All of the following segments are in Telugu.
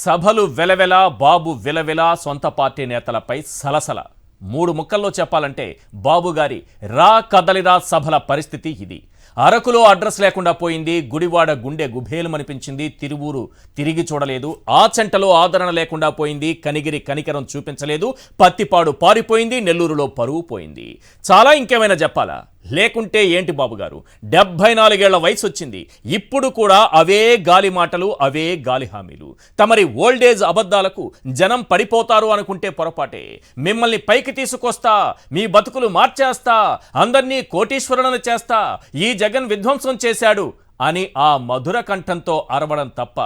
సభలు వెలవెల, బాబు విలవిల, సొంత పార్టీ నేతలపై సలసల. మూడు ముక్కల్లో చెప్పాలంటే బాబు గారి రా కదలిరా సభల పరిస్థితి ఇది. అరకులో అడ్రస్ లేకుండా పోయింది, గుడివాడ గుండె గుభేలుమనిపించింది, తిరువూరు తిరిగి చూడలేదు, ఆచంటలో ఆదరణ లేకుండా పోయింది, కనిగిరి కనికరం చూపించలేదు, పత్తిపాడు పారిపోయింది, నెల్లూరులో పరువు పోయింది. చాలా ఇంకేమైనా చెప్పాలా? లేకుంటే ఏంటి బాబు గారు, 74 ఏళ్ల వయసు వచ్చింది, ఇప్పుడు కూడా అవే గాలి మాటలు, అవే గాలి హామీలు. తమరి ఓల్డేజ్ అబద్ధాలకు జనం పడిపోతారు అనుకుంటే పొరపాటే. మిమ్మల్ని పైకి తీసుకొస్తా, మీ బతుకులు మార్చేస్తా, అందర్నీ కోటీశ్వరులను చేస్తా, ఈ జగన్ విధ్వంసం చేశాడు అని ఆ మధుర కంఠంతో అరవడం తప్ప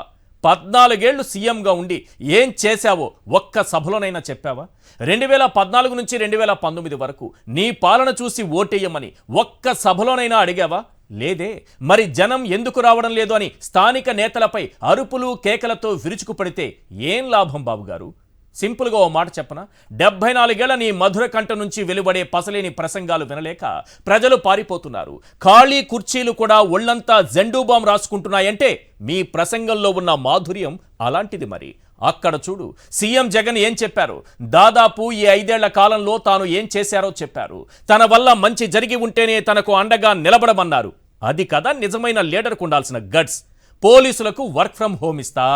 14 ఏళ్లు సీఎంగా ఉండి ఏం చేశావో ఒక్క సభలోనైనా చెప్పావా? 2014 నుంచి 2019 వరకు నీ పాలన చూసి ఓటేయమని ఒక్క సభలోనైనా అడిగావా? లేదే. మరి జనం ఎందుకు రావడం లేదు అని స్థానిక నేతలపై అరుపులు కేకలతో విరుచుకుపడితే ఏం లాభం బాబు గారు? సింపుల్గా ఓ మాట చెప్పనా, 74 ఏళ్ల నీ మధుర కంఠ నుంచి వెలువడే పసలేని ప్రసంగాలు వినలేక ప్రజలు పారిపోతున్నారు. ఖాళీ కుర్చీలు కూడా ఒళ్లంతా జెండూ బాంబ్ రాసుకుంటున్నాయంటే మీ ప్రసంగంలో ఉన్న మాధుర్యం అలాంటిది. మరి అక్కడ చూడు, సీఎం జగన్ ఏం చెప్పారు? దాదాపు ఈ 5 ఏళ్ల కాలంలో తాను ఏం చేశారో చెప్పారు. తన వల్ల మంచి జరిగి ఉంటేనే తనకు అండగా నిలబడమన్నారు. అది కదా నిజమైన లీడర్కు ఉండాల్సిన గట్స్. పోలీసులకు వర్క్ ఫ్రం హోమ్ ఇస్తా,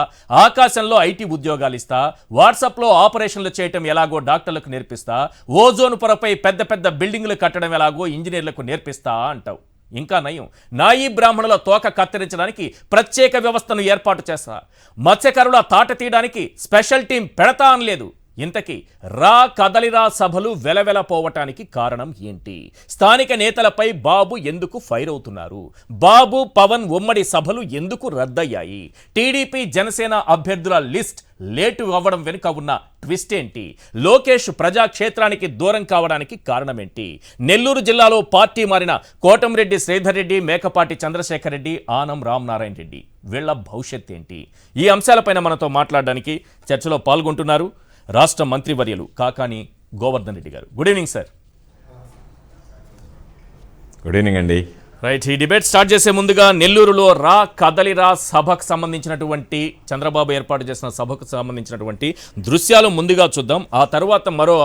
ఆకాశంలో ఐటీ ఉద్యోగాలు ఇస్తా, వాట్సాప్లో ఆపరేషన్లు చేయటం ఎలాగో డాక్టర్లకు నేర్పిస్తా, ఓజోన్ పొరపై పెద్ద పెద్ద బిల్డింగ్లు కట్టడం ఎలాగో ఇంజనీర్లకు నేర్పిస్తా అంటావు. ఇంకా నయం, నాయీ బ్రాహ్మణుల తోక కత్తిరించడానికి ప్రత్యేక వ్యవస్థను ఏర్పాటు చేస్తా, మత్స్యకారుల తాట తీయడానికి స్పెషల్ టీం పెడతా అనలేదు. ఇంతకీ రా కదలిరా సభలు వెలవెలపోవటానికి కారణం ఏంటి? స్థానిక నేతలపై బాబు ఎందుకు ఫైర్ అవుతున్నారు? బాబు పవన్ ఉమ్మడి సభలు ఎందుకు రద్దయ్యాయి? టీడీపీ జనసేన అభ్యర్థుల లిస్ట్ లేటు అవ్వడం వెనుక ఉన్న ట్విస్ట్ ఏంటి? లోకేష్ ప్రజాక్షేత్రానికి దూరం కావడానికి కారణమేంటి? నెల్లూరు జిల్లాలో పార్టీ మారిన కోటంరెడ్డి శ్రీధర్ రెడ్డి, మేకపాటి చంద్రశేఖర్ రెడ్డి, ఆనం రామనారాయణ రెడ్డి, వీళ్ల భవిష్యత్ ఏంటి? ఈ అంశాలపైన మనతో మాట్లాడడానికి చర్చలో పాల్గొంటున్నారు రాష్ట్ర మంత్రివర్యులు కాకాని గోవర్ధన్ రెడ్డి గారు. Good evening sir. Good evening అండి. రైట్, ఈ డిబేట్ స్టార్ట్ చేసే ముందుగా నెల్లూరులో రా కదలిరా సభకు సంబంధించినటువంటి, చంద్రబాబు ఏర్పాటు చేసిన సభకు సంబంధించినటువంటి దృశ్యాలు ముందుగా చూద్దాం. ఆ తర్వాత మరో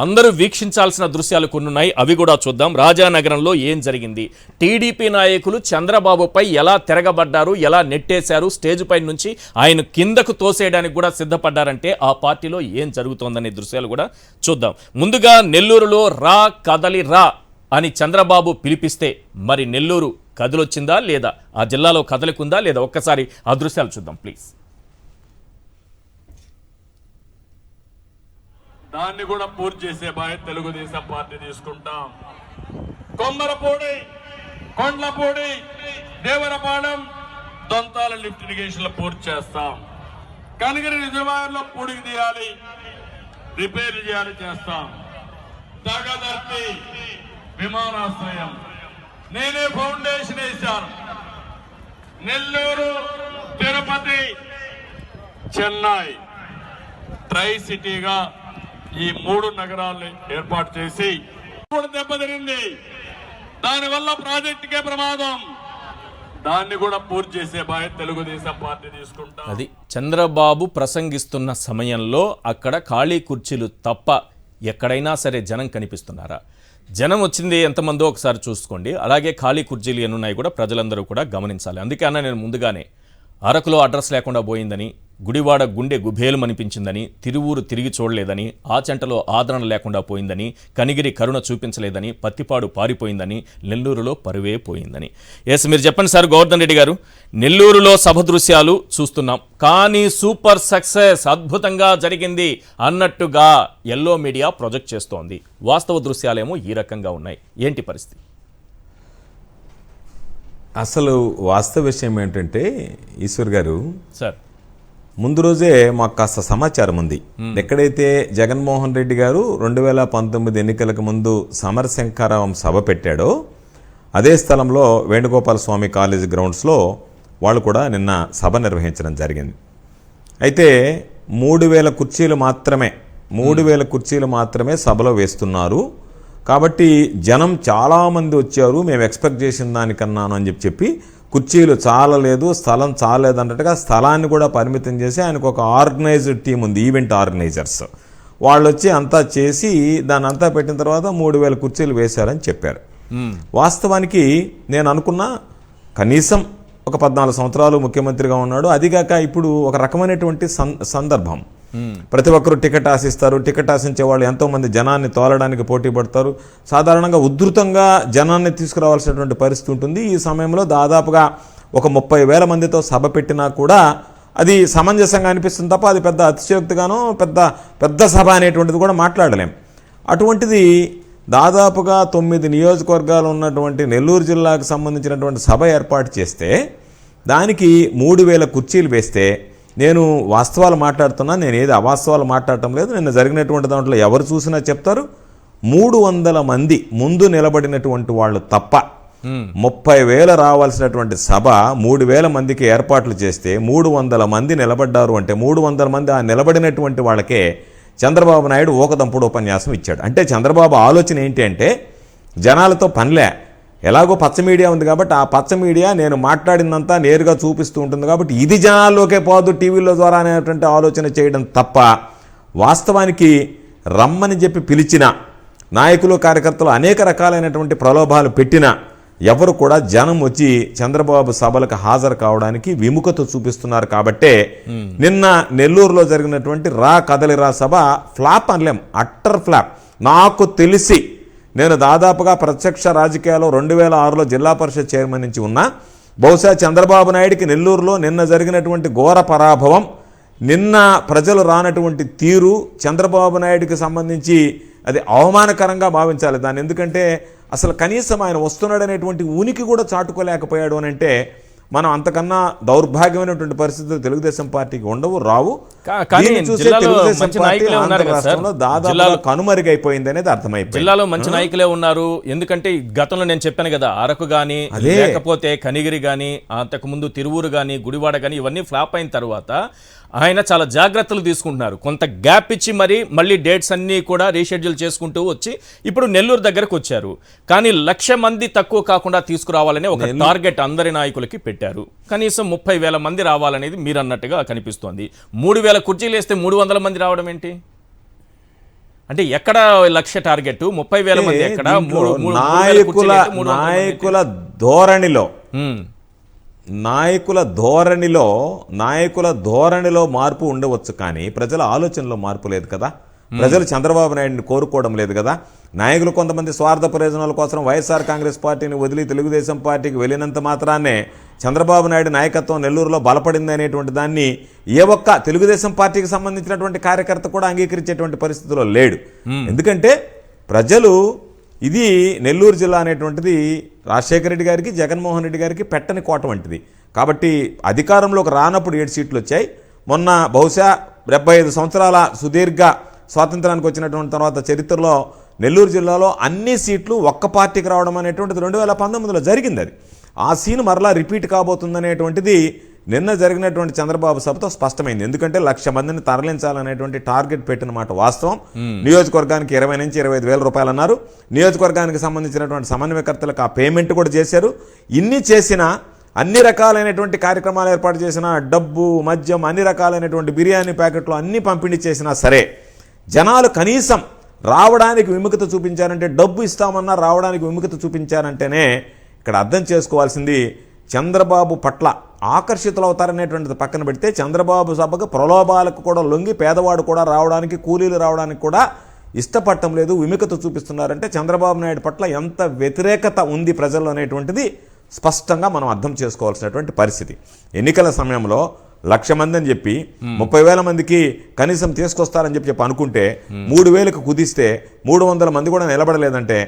అందరూ వీక్షించాల్సిన దృశ్యాలు కొన్ని ఉన్నాయి, అవి కూడా చూద్దాం. రాజానగరంలో ఏం జరిగింది, టీడీపీ నాయకులు చంద్రబాబుపై ఎలా తిరగబడ్డారు, ఎలా నెట్టేశారు, స్టేజ్ పై నుంచి ఆయన కిందకు తోసేయడానికి కూడా సిద్ధపడ్డారంటే ఆ పార్టీలో ఏం జరుగుతోందనే దృశ్యాలు కూడా చూద్దాం. ముందుగా నెల్లూరులో రా కదలి రా అని చంద్రబాబు పిలిపిస్తే మరి నెల్లూరు కదిలొచ్చిందా లేదా, ఆ జిల్లాలో కదలికుందా లేదా, ఒక్కసారి ఆ దృశ్యాలు చూద్దాం ప్లీజ్. దాన్ని కూడా పూర్తి చేసే బాధ్యత తెలుగుదేశం పార్టీ తీసుకుంటాం. కొమ్మరపూడి, కొండ్లపూడి, దేవరపాలెం, దొంతాల లిఫ్ట్ ఇరిగేషన్లు పూర్తి చేస్తాం. కనిగిరి రిజర్వాయర్లో పూడికి తీయాలి, రిపేర్లు చేయాలి, చేస్తాం. తాగదర్తి విమానాశ్రయం నేనే ఫౌండేషన్ వేశాను. నెల్లూరు, తిరుపతి, చెన్నై ట్రై సిటీగా ఈ 3 నగరాలను ఏర్పాటు చేసి దెబ్బతినింది. దానివల్ల ప్రాజెక్టుకే ప్రమాదం. దాన్ని కూడా పూర్తి చేసే బాధ్యత తెలుగుదేశం పార్టీ తీసుకుంటాం. అది చంద్రబాబు ప్రసంగిస్తున్న సమయంలో అక్కడ ఖాళీ కుర్చీలు తప్ప ఎక్కడైనా సరే జనం కనిపిస్తున్నారా? జనం వచ్చింది ఎంతమందో ఒకసారి చూసుకోండి. అలాగే ఖాళీ కుర్చీలు ఎన్నున్నాయి కూడా ప్రజలందరూ కూడా గమనించాలి. అందుకే అన్న నేను ముందుగానే అరకులో అడ్రస్ లేకుండా పోయిందని, గుడివాడ గుండె గుభేలుమనిపించిందని, తిరువూరు తిరిగి చూడలేదని, ఆచంటలో ఆదరణ లేకుండా పోయిందని, కనిగిరి కరుణ చూపించలేదని, పత్తిపాడు పారిపోయిందని, నెల్లూరులో పరువే పోయిందని. ఎస్, మీరు చెప్పండి సార్ గోవర్ధన్ రెడ్డి గారు. నెల్లూరులో సభ దృశ్యాలు చూస్తున్నాం, కానీ సూపర్ సక్సెస్, అద్భుతంగా జరిగింది అన్నట్టుగా ఎల్లో మీడియా ప్రొజెక్ట్ చేస్తోంది. వాస్తవ దృశ్యాలేమో ఈ రకంగా ఉన్నాయి. ఏంటి పరిస్థితి? అసలు వాస్తవ విషయం ఏంటంటే ఈశ్వర్ గారు, సార్ ముందు రోజే మాకు కాస్త సమాచారం ఉంది. ఎక్కడైతే జగన్మోహన్ రెడ్డి గారు 2019 ఎన్నికలకు ముందు సమరశంకారావం సభ పెట్టాడో అదే స్థలంలో వేణుగోపాల స్వామి కాలేజ్ గ్రౌండ్స్లో వాళ్ళు కూడా నిన్న సభ నిర్వహించడం జరిగింది. అయితే 3,000 కుర్చీలు మాత్రమే సభలో వేస్తున్నారు. కాబట్టి జనం చాలామంది వచ్చారు, మేము ఎక్స్పెక్ట్ చేసిన దానికన్నాను అని చెప్పి కుర్చీలు చాలలేదు, స్థలం చాలలేదు అన్నట్టుగా స్థలాన్ని కూడా పరిమితం చేసి ఆయనకు ఒక ఆర్గనైజ్డ్ టీం ఉంది, ఈవెంట్ ఆర్గనైజర్స్. వాళ్ళు వచ్చి అంతా చేసి దాన్ని అంతా పెట్టిన తర్వాత 3000 కుర్చీలు వేశారని చెప్పారు. వాస్తవానికి నేను అనుకున్నా కనీసం ఒక 14 సంవత్సరాలు ముఖ్యమంత్రిగా ఉన్నాడు. అదిగాక ఇప్పుడు ఒక రకమైనటువంటి సందర్భం, ప్రతి ఒక్కరు టికెట్ ఆశిస్తారు. టికెట్ ఆశించే వాళ్ళు ఎంతోమంది జనాన్ని తోలడానికి పోటీ పడతారు. సాధారణంగా ఉధృతంగా జనాన్ని తీసుకురావాల్సినటువంటి పరిస్థితి ఉంటుంది. ఈ సమయంలో దాదాపుగా ఒక 30,000 మందితో సభ పెట్టినా కూడా అది సమంజసంగా అనిపిస్తుంది తప్ప అది పెద్ద అతిశయోక్తిగానో పెద్ద సభ అనేటువంటిది కూడా మాట్లాడలేం. అటువంటిది దాదాపుగా 9 నియోజకవర్గాలు ఉన్నటువంటి నెల్లూరు జిల్లాకు సంబంధించినటువంటి సభ ఏర్పాటు చేస్తే దానికి 3000 కుర్చీలు వేస్తే, నేను వాస్తవాలు మాట్లాడుతున్నా, నేను ఏది అవాస్తవాలు మాట్లాడటం లేదు. నిన్న జరిగినటువంటి దాంట్లో ఎవరు చూసినా చెప్తారు, 300 మంది ముందు నిలబడినటువంటి వాళ్ళు తప్ప 30,000 రావాల్సినటువంటి సభ 3,000 మందికి ఏర్పాట్లు చేస్తే 300 మంది నిలబడ్డారు అంటే 300 మంది ఆ నిలబడినటువంటి వాళ్ళకే చంద్రబాబు నాయుడు ఊకదంపుడు ఉపన్యాసం ఇచ్చాడు. అంటే చంద్రబాబు ఆలోచన ఏంటి అంటే జనాలతో పనిలే, ఎలాగో పచ్చ మీడియా ఉంది కాబట్టి ఆ పచ్చ మీడియా నేను మాట్లాడిందంతా నేరుగా చూపిస్తూ ఉంటుంది కాబట్టి ఇది జనాల్లోకే పోదు టీవీల ద్వారా అనేటువంటి ఆలోచన చేయడం తప్ప, వాస్తవానికి రమ్మని చెప్పి పిలిచిన నాయకులు కార్యకర్తలు అనేక రకాలైనటువంటి ప్రలోభాలు పెట్టిన ఎవరు కూడా జనం వచ్చి చంద్రబాబు సభలకు హాజరు కావడానికి విముఖత చూపిస్తున్నారు. కాబట్టే నిన్న నెల్లూరులో జరిగినటువంటి రా కదలిరా సభ ఫ్లాప్ అనలేం, అట్టర్ ఫ్లాప్. నాకు తెలిసి నేను దాదాపుగా ప్రత్యక్ష రాజకీయాల్లో 2006లో జిల్లా పరిషత్ చైర్మన్ నుంచి ఉన్నా. బహుశా చంద్రబాబు నాయుడికి నెల్లూరులో నిన్న జరిగినటువంటి ఘోర పరాభవం, నిన్న ప్రజలు రానటువంటి తీరు చంద్రబాబు నాయుడికి సంబంధించి అది అవమానకరంగా భావించాలి దాన్ని. ఎందుకంటే అసలు కనీసం ఆయన వస్తున్నాడనేటువంటి ఉనికి కూడా చాటుకోలేకపోయాడు అని అంటే మనం అంతకన్నా దౌర్భాగ్యమైనటువంటి పరిస్థితులు తెలుగుదేశం పార్టీకి ఉండవు, రావు. దాదాపు కనుమరుగైపోయింది అనేది అర్థమైపోయింది. జిల్లాలో మంచి నాయకులే ఉన్నారు. ఎందుకంటే గతంలో నేను చెప్పాను కదా, అరకు గాని లేకపోతే కనిగిరి గాని అంతకు ముందు తిరువూరు గాని గుడివాడ గాని ఇవన్నీ ఫ్లాప్ అయిన తర్వాత ఆయన చాలా జాగ్రత్తలు తీసుకుంటున్నారు. కొంత గ్యాప్ ఇచ్చి మళ్ళీ డేట్స్ అన్నీ కూడా రీషెడ్యూల్ చేసుకుంటూ వచ్చి ఇప్పుడు నెల్లూరు దగ్గరకు వచ్చారు. కానీ 1,00,000 మంది తక్కువ కాకుండా తీసుకురావాలని ఒక టార్గెట్ అందరి నాయకులకి పెట్టారు. కనీసం 30,000 మంది రావాలనేది మీరు అన్నట్టుగా కనిపిస్తోంది. 3,000 కుర్చీలు వేస్తే 300 మంది రావడం ఏంటి? అంటే ఎక్కడ 1,00,000 టార్గెట్, 30,000 మంది ఎక్కడ? నాయకుల ధోరణిలో మార్పు ఉండవచ్చు, కానీ ప్రజల ఆలోచనలో మార్పు లేదు కదా. ప్రజలు చంద్రబాబు నాయుడిని కోరుకోవడం లేదు కదా. నాయకులు కొంతమంది స్వార్థ ప్రయోజనాల కోసం వైఎస్ఆర్ కాంగ్రెస్ పార్టీని వదిలి తెలుగుదేశం పార్టీకి వెళ్ళినంత మాత్రాన్నే చంద్రబాబు నాయుడు నాయకత్వం నెల్లూరులో బలపడింది అనేటువంటి దాన్ని ఏ ఒక్క తెలుగుదేశం పార్టీకి సంబంధించినటువంటి కార్యకర్త కూడా అంగీకరించేటువంటి పరిస్థితిలో లేడు. ఎందుకంటే ప్రజలు ఇది నెల్లూరు జిల్లా అనేటువంటిది రాజశేఖర రెడ్డి గారికి జగన్మోహన్ రెడ్డి గారికి పెట్టని కోట వంటిది. కాబట్టి అధికారంలోకి రానప్పుడు 7 సీట్లు వచ్చాయి. మొన్న బహుశా 75 సంవత్సరాల సుదీర్ఘ స్వాతంత్రానికి వచ్చినటువంటి తర్వాత చరిత్రలో నెల్లూరు జిల్లాలో అన్ని సీట్లు ఒక్క పార్టీకి రావడం అనేటువంటిది 2019లో జరిగింది. అది ఆ సీన్ మరలా రిపీట్ కాబోతుందనేటువంటిది నిన్న జరిగినటువంటి చంద్రబాబు సభతో స్పష్టమైంది. ఎందుకంటే 1,00,000 మందిని తరలించాలనేటువంటి టార్గెట్ పెట్టిన మాట వాస్తవం. నియోజకవర్గానికి 20 నుంచి 25,000 రూపాయలు అన్నారు. నియోజకవర్గానికి సంబంధించినటువంటి సమన్వయకర్తలకు ఆ పేమెంట్ కూడా చేశారు. ఇన్ని చేసినా, అన్ని రకాలైనటువంటి కార్యక్రమాలు ఏర్పాటు చేసినా, డబ్బు మద్యం అన్ని రకాలైనటువంటి బిర్యానీ ప్యాకెట్లు అన్ని పంపిణీ చేసినా సరే జనాలు కనీసం రావడానికి విముఖత చూపించారంటే, డబ్బు ఇస్తామన్నా రావడానికి విముఖత చూపించారంటేనే ఇక్కడ అర్థం చేసుకోవాల్సింది చంద్రబాబు పట్ల ఆకర్షితులు అవుతారనేటువంటిది పక్కన పెడితే చంద్రబాబు సభకు ప్రలోభాలకు కూడా లొంగి పేదవాడు కూడా రావడానికి, కూలీలు రావడానికి కూడా ఇష్టపడటం లేదు, విముఖత చూపిస్తున్నారంటే చంద్రబాబు నాయుడు పట్ల ఎంత వ్యతిరేకత ఉంది ప్రజల్లో అనేటువంటిది స్పష్టంగా మనం అర్థం చేసుకోవాల్సినటువంటి పరిస్థితి. ఎన్నికల సమయంలో 1,00,000 మంది అని చెప్పి 30,000 మందికి కనీసం తీసుకొస్తారని చెప్పి అనుకుంటే 3,000కు కుదిస్తే 300 మంది కూడా నిలబడలేదంటే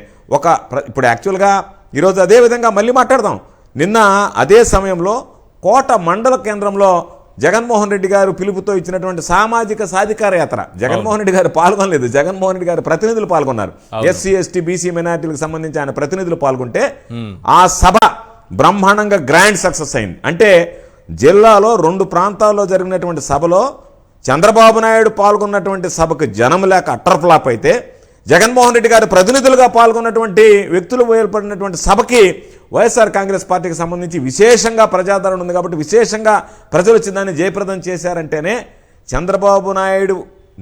ఇప్పుడు యాక్చువల్గా ఈరోజు అదే విధంగా మళ్ళీ మాట్లాడదాం. నిన్న అదే సమయంలో కోట మండల కేంద్రంలో జగన్మోహన్ రెడ్డి గారు పిలుపుతో ఇచ్చినటువంటి సామాజిక సాధికార యాత్ర, జగన్మోహన్ రెడ్డి గారు పాల్గొనలేదు, జగన్మోహన్ రెడ్డి గారు ప్రతినిధులు పాల్గొన్నారు. ఎస్సీ ఎస్టీ బీసీ మైనారిటీలకు సంబంధించి ఆయన ప్రతినిధులు పాల్గొంటే ఆ సభ బ్రహ్మాండంగా గ్రాండ్ సక్సెస్ అయింది. అంటే జిల్లాలో 2 ప్రాంతాల్లో జరిగినటువంటి సభలో చంద్రబాబు నాయుడు పాల్గొన్నటువంటి సభకు జనం లేక అట్టర్ ఫ్లాప్ అయితే, జగన్మోహన్ రెడ్డి గారి ప్రతినిధులుగా పాల్గొన్నటువంటి వ్యక్తులు ఏర్పడినటువంటి సభకి వైఎస్ఆర్ కాంగ్రెస్ పార్టీకి సంబంధించి విశేషంగా ప్రజాదరణ ఉంది కాబట్టి విశేషంగా ప్రజలు వచ్చి దాన్ని జయప్రదం చేశారంటేనే చంద్రబాబు నాయుడు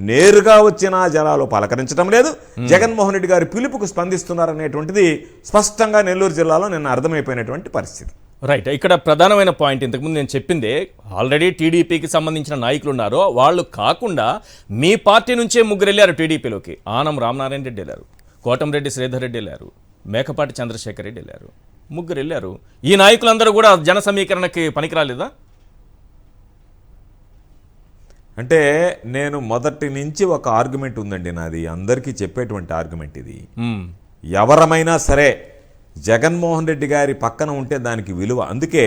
నేరుగా వచ్చిన జనాలు పలకరించడం లేదు, జగన్మోహన్ రెడ్డి గారి పిలుపుకు స్పందిస్తున్నారనేటువంటిది స్పష్టంగా నెల్లూరు జిల్లాలో నిన్న అర్థమైపోయినటువంటి పరిస్థితి. రైట్, ఇక్కడ ప్రధానమైన పాయింట్ ఇంతకుముందు నేను చెప్పిందే, ఆల్రెడీ టీడీపీకి సంబంధించిన నాయకులు ఉన్నారో వాళ్ళు కాకుండా మీ పార్టీ నుంచే ముగ్గురు వెళ్ళారు టీడీపీలోకి. ఆనం రామనారాయణ రెడ్డి వెళ్ళారు, కోటంరెడ్డి శ్రీధర్ రెడ్డి వెళ్ళారు, మేకపాటి చంద్రశేఖర్ రెడ్డి వెళ్ళారు, ముగ్గురు వెళ్ళారు. ఈ నాయకులందరూ కూడా జన సమీకరణకి పనికిరాలేదా? అంటే నేను మొదటి నుంచి ఒక ఆర్గ్యుమెంట్ ఉందండి నాది, అందరికీ చెప్పేటువంటి ఆర్గ్యుమెంట్ ఇది. ఎవరమైనా సరే జగన్మోహన్ రెడ్డి గారి పక్కన ఉంటే దానికి విలువ. అందుకే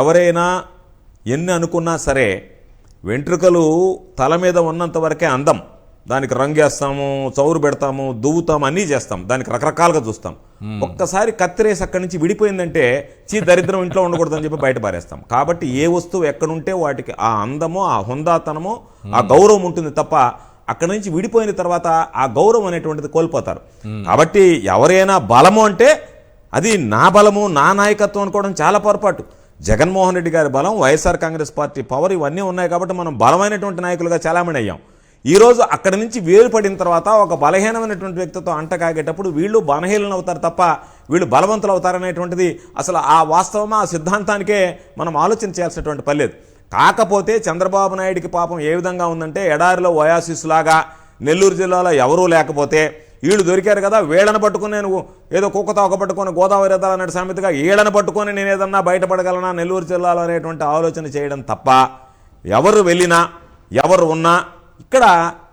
ఎవరైనా ఎన్ని అనుకున్నా సరే వెంట్రుకలు తల మీద ఉన్నంత వరకే అందం, దానికి రంగేస్తాము, చౌరు పెడతాము, దువ్వుతాము, అన్నీ చేస్తాం, దానికి రకరకాలుగా చూస్తాం. ఒక్కసారి కత్తిరేసి అక్కడి నుంచి విడిపోయిందంటే దరిద్రం ఇంట్లో ఉండకూడదని చెప్పి బయట పారేస్తాం. కాబట్టి ఏ వస్తువు ఎక్కడుంటే వాటికి ఆ అందమో, ఆ హుందాతనమో, ఆ గౌరవం ఉంటుంది తప్ప అక్కడి నుంచి విడిపోయిన తర్వాత ఆ గౌరవం అనేటువంటిది కోల్పోతారు. కాబట్టి ఎవరైనా బలము అంటే అది నా బలము, నా నాయకత్వం అనుకోవడం చాలా పొరపాటు. జగన్మోహన్ రెడ్డి గారి బలం, వైఎస్ఆర్ కాంగ్రెస్ పార్టీ పవర్ ఇవన్నీ ఉన్నాయి కాబట్టి మనం బలమైనటువంటి నాయకులుగా చాలామంది అయ్యాం. ఈరోజు అక్కడి నుంచి వేరుపడిన తర్వాత ఒక బలహీనమైనటువంటి వ్యక్తితో అంటకాగేటప్పుడు వీళ్ళు బలహీనలు అవుతారు తప్ప వీళ్ళు బలవంతులు అవుతారనేటువంటిది అసలు ఆ వాస్తవమా, ఆ సిద్ధాంతానికే మనం ఆలోచన చేయాల్సినటువంటి పని లేదు. కాకపోతే చంద్రబాబు నాయుడికి పాపం ఏ విధంగా ఉందంటే, ఎడారిలో ఒయాసిస్ లాగా నెల్లూరు జిల్లాలో ఎవరూ లేకపోతే వీళ్ళు దొరికారు కదా, వీళ్ళని పట్టుకుని నేను ఏదో కుక్క తోక పట్టుకొని గోదావరి ఎదాలు అనే సామెతగా వీళ్ళని పట్టుకొని నేను ఏదన్నా బయటపడగలనా నెల్లూరు జిల్లాలో అనేటువంటి ఆలోచన చేయడం తప్ప ఎవరు వెళ్ళినా ఎవరు ఉన్నా ఇక్కడ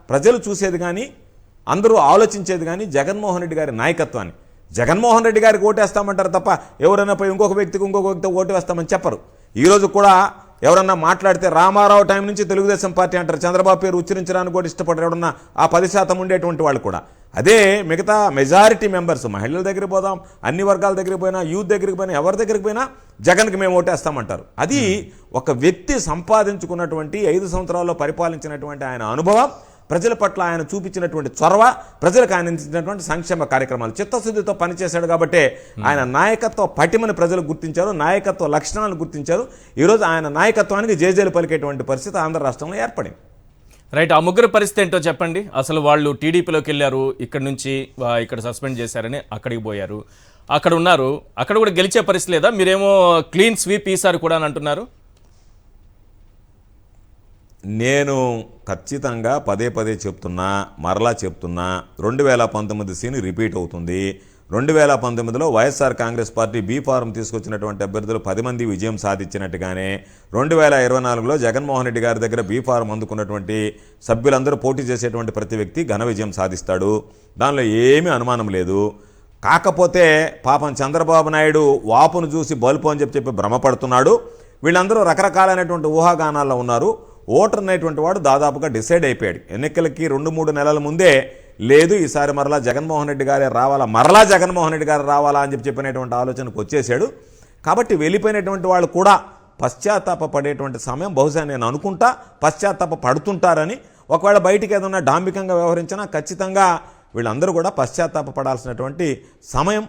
ప్రజలు చూసేది కానీ అందరూ ఆలోచించేది కానీ జగన్మోహన్ రెడ్డి గారి నాయకత్వాన్ని. జగన్మోహన్ రెడ్డి గారికి ఓటేస్తామంటారు తప్ప ఎవరైనా పోయి ఇంకొక వ్యక్తికి ఓటు వేస్తామని చెప్పరు. ఈరోజు కూడా ఎవరన్నా మాట్లాడితే రామారావు టైం నుంచి తెలుగుదేశం పార్టీ అంటారు, చంద్రబాబు పేరు ఉచ్చరించడానికి కూడా ఇష్టపడరు ఎవరన్నా ఆ 10% ఉండేటువంటి వాళ్ళు కూడా. అదే మిగతా మెజారిటీ మెంబర్స్, మహిళల దగ్గరికి పోదాం, అన్ని వర్గాల దగ్గరికి పోయినా, యూత్ దగ్గరికి పోయినా, ఎవరి దగ్గరికి పోయినా జగన్కి మేము ఓటేస్తామంటారు. అది ఒక వ్యక్తి సంపాదించుకున్నటువంటి 5 సంవత్సరాల్లో పరిపాలించినటువంటి ఆయన అనుభవం, ప్రజల పట్ల ఆయన చూపించినటువంటి చొరవ, ప్రజలకు ఆయన ఇచ్చినటువంటి సంక్షేమ కార్యక్రమాలు, చిత్తశుద్ధితో పనిచేశాడు కాబట్టి ఆయన నాయకత్వ పటిమని ప్రజలు గుర్తించారు, నాయకత్వ లక్షణాలను గుర్తించారు. ఈరోజు ఆయన నాయకత్వానికి జేజేలు పలికేటువంటి పరిస్థితి ఆంధ్ర రాష్ట్రంలో ఏర్పడింది. రైట్, ఆ ముగ్గురు పరిస్థితి ఏంటో చెప్పండి. అసలు వాళ్ళు టీడీపీలోకి వెళ్ళారు, ఇక్కడ నుంచి ఇక్కడ సస్పెండ్ చేశారని అక్కడికి పోయారు, అక్కడ ఉన్నారు, అక్కడ కూడా గెలిచే పరిస్థితి లేదా? మీరేమో క్లీన్ స్వీప్ ఈసారి కూడా అని అంటున్నారు. నేను ఖచ్చితంగా పదే పదే చెప్తున్నా, మరలా చెప్తున్నా, 2019 సీన్ రిపీట్ అవుతుంది. 2019లో YSR Congress party B form తీసుకొచ్చినటువంటి అభ్యర్థులు 10 మంది విజయం సాధించినట్టుగానే 2024లో జగన్మోహన్ రెడ్డి గారి దగ్గర బీ ఫారం అందుకున్నటువంటి సభ్యులందరూ పోటీ చేసేటువంటి ప్రతి వ్యక్తి ఘన విజయం సాధిస్తాడు, దానిలో ఏమీ అనుమానం లేదు. కాకపోతే పాపం చంద్రబాబు నాయుడు వాపును చూసి బల్పు అని చెప్పి భ్రమపడుతున్నాడు. వీళ్ళందరూ రకరకాలైనటువంటి ఊహాగానాల్లో ఉన్నారు. ఓటర్ అనేటువంటి వాడు దాదాపుగా డిసైడ్ అయిపోయాడు. ఎన్నికలకి 2-3 నెలల ముందే లేదు ఈసారి మరలా జగన్మోహన్ రెడ్డి గారే రావాలా, మరలా జగన్మోహన్ రెడ్డి గారు రావాలా అని చెప్పినటువంటి ఆలోచనకు వచ్చేసాడు. కాబట్టి వెళ్ళిపోయినటువంటి వాళ్ళు కూడా పశ్చాత్తాప పడేటువంటి సమయం బహుశా నేను అనుకుంటా పశ్చాత్తాప పడుతుంటారని. ఒకవేళ బయటికి ఏదన్నా డాంబికంగా వ్యవహరించినా ఖచ్చితంగా వీళ్ళందరూ కూడా పశ్చాత్తాప పడాల్సినటువంటి సమయం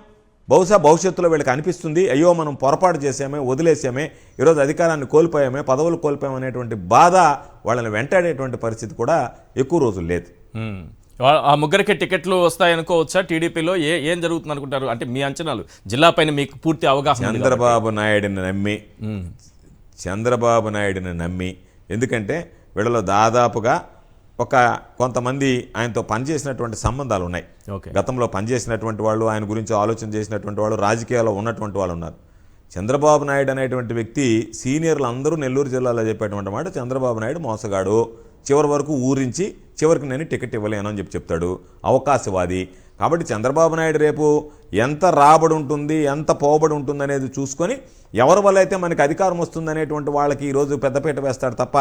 బహుశా భవిష్యత్తులో వీళ్ళకి అనిపిస్తుంది. అయ్యో మనం పొరపాటు చేసామే, వదిలేసామే, ఈరోజు అధికారాన్ని కోల్పోయామే, పదవులు కోల్పోయామనేటువంటి బాధ వాళ్ళని వెంటాడేటువంటి పరిస్థితి కూడా ఎక్కువ రోజులు లేదు. ఆ ముగ్గురికి టికెట్లు వస్తాయనుకోవచ్చా? టీడీపీలో ఏం జరుగుతుంది అనుకుంటారు? అంటే మీ అంచనాలు, జిల్లా పైన మీకు పూర్తి అవగాహన. చంద్రబాబు నాయుడిని నమ్మి ఎందుకంటే వీళ్ళలో దాదాపుగా కొంతమంది ఆయనతో పనిచేసినటువంటి సంబంధాలు ఉన్నాయి. గతంలో పనిచేసినటువంటి వాళ్ళు, ఆయన గురించి ఆలోచన చేసినటువంటి వాళ్ళు, రాజకీయాల్లో ఉన్నటువంటి వాళ్ళు ఉన్నారు. చంద్రబాబు నాయుడు అనేటువంటి వ్యక్తి సీనియర్లు అందరూ నెల్లూరు జిల్లాలో చెప్పేటువంటి మాట, చంద్రబాబు నాయుడు మోసగాడు, చివరి వరకు ఊరించి చివరికి నేను టికెట్ ఇవ్వలేను అని చెప్తాడు, అవకాశవాది. కాబట్టి చంద్రబాబు నాయుడు రేపు ఎంత రాబడి ఉంటుంది, ఎంత పోబడి ఉంటుంది అనేది చూసుకొని ఎవరి వల్ల అయితే మనకి అధికారం వస్తుందనేటువంటి వాళ్ళకి ఈరోజు పెద్దపీట వేస్తాడు తప్ప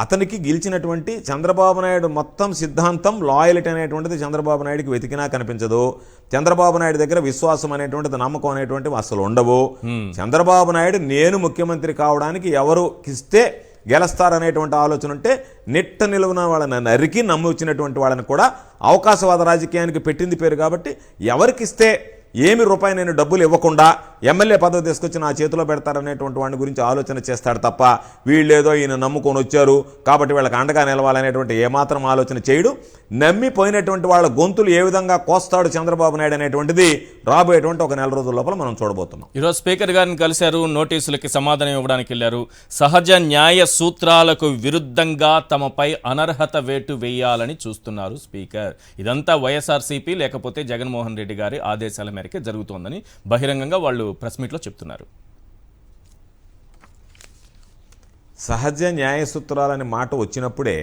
అతనికి గెలిచినటువంటి చంద్రబాబు నాయుడు మొత్తం సిద్ధాంతం, లాయల్టీ అనేటువంటిది చంద్రబాబు నాయుడికి వెతికినా కనిపించదు. చంద్రబాబు నాయుడు దగ్గర విశ్వాసం అనేటువంటిది, నమ్మకం అనేటువంటివి అసలు ఉండవు. చంద్రబాబు నాయుడు నేను ముఖ్యమంత్రి కావడానికి ఎవరు ఇస్తే గెలుస్తారనేటువంటి ఆలోచన ఉంటే నిట్ట నిలువున వాళ్ళని నరికి నమ్మి వచ్చినటువంటి వాళ్ళని కూడా అవకాశవాద రాజకీయానికి పెట్టింది పేరు కాబట్టి ఎవరికిస్తే ఏమి రూపాయి నేను డబ్బులు ఇవ్వకుండా ఎమ్మెల్యే పదవి తీసుకొచ్చి నా చేతిలో పెడతారనేటువంటి వాడి గురించి ఆలోచన చేస్తాడు తప్ప వీళ్ళేదో ఈయన నమ్ముకొని వచ్చారు కాబట్టి వీళ్ళకి అండగా నిలవాలనేటువంటి ఏమాత్రం ఆలోచన చేయడు. నమ్మిపోయినటువంటి వాళ్ళ గొంతులు ఏ విధంగా కోస్తాడు చంద్రబాబు నాయుడు అనేటువంటిది రాబోయేటువంటి ఒక నెల రోజుల లోపల మనం చూడబోతున్నాం. ఈరోజు స్పీకర్ గారిని కలిశారు, నోటీసులకి సమాధానం ఇవ్వడానికి వెళ్ళారు. సహజ న్యాయ సూత్రాలకు విరుద్ధంగా తమపై అనర్హత వేటు వేయాలని చూస్తున్నారు స్పీకర్. ఇదంతా వైఎస్ఆర్సీపీ లేకపోతే జగన్మోహన్ రెడ్డి గారి ఆదేశాల మేరకే జరుగుతోందని బహిరంగంగా వాళ్ళు ప్రెస్ మీట్లో చెప్తున్నారు. సహజ న్యాయ సూత్రాలని మాట వచ్చినప్పుడే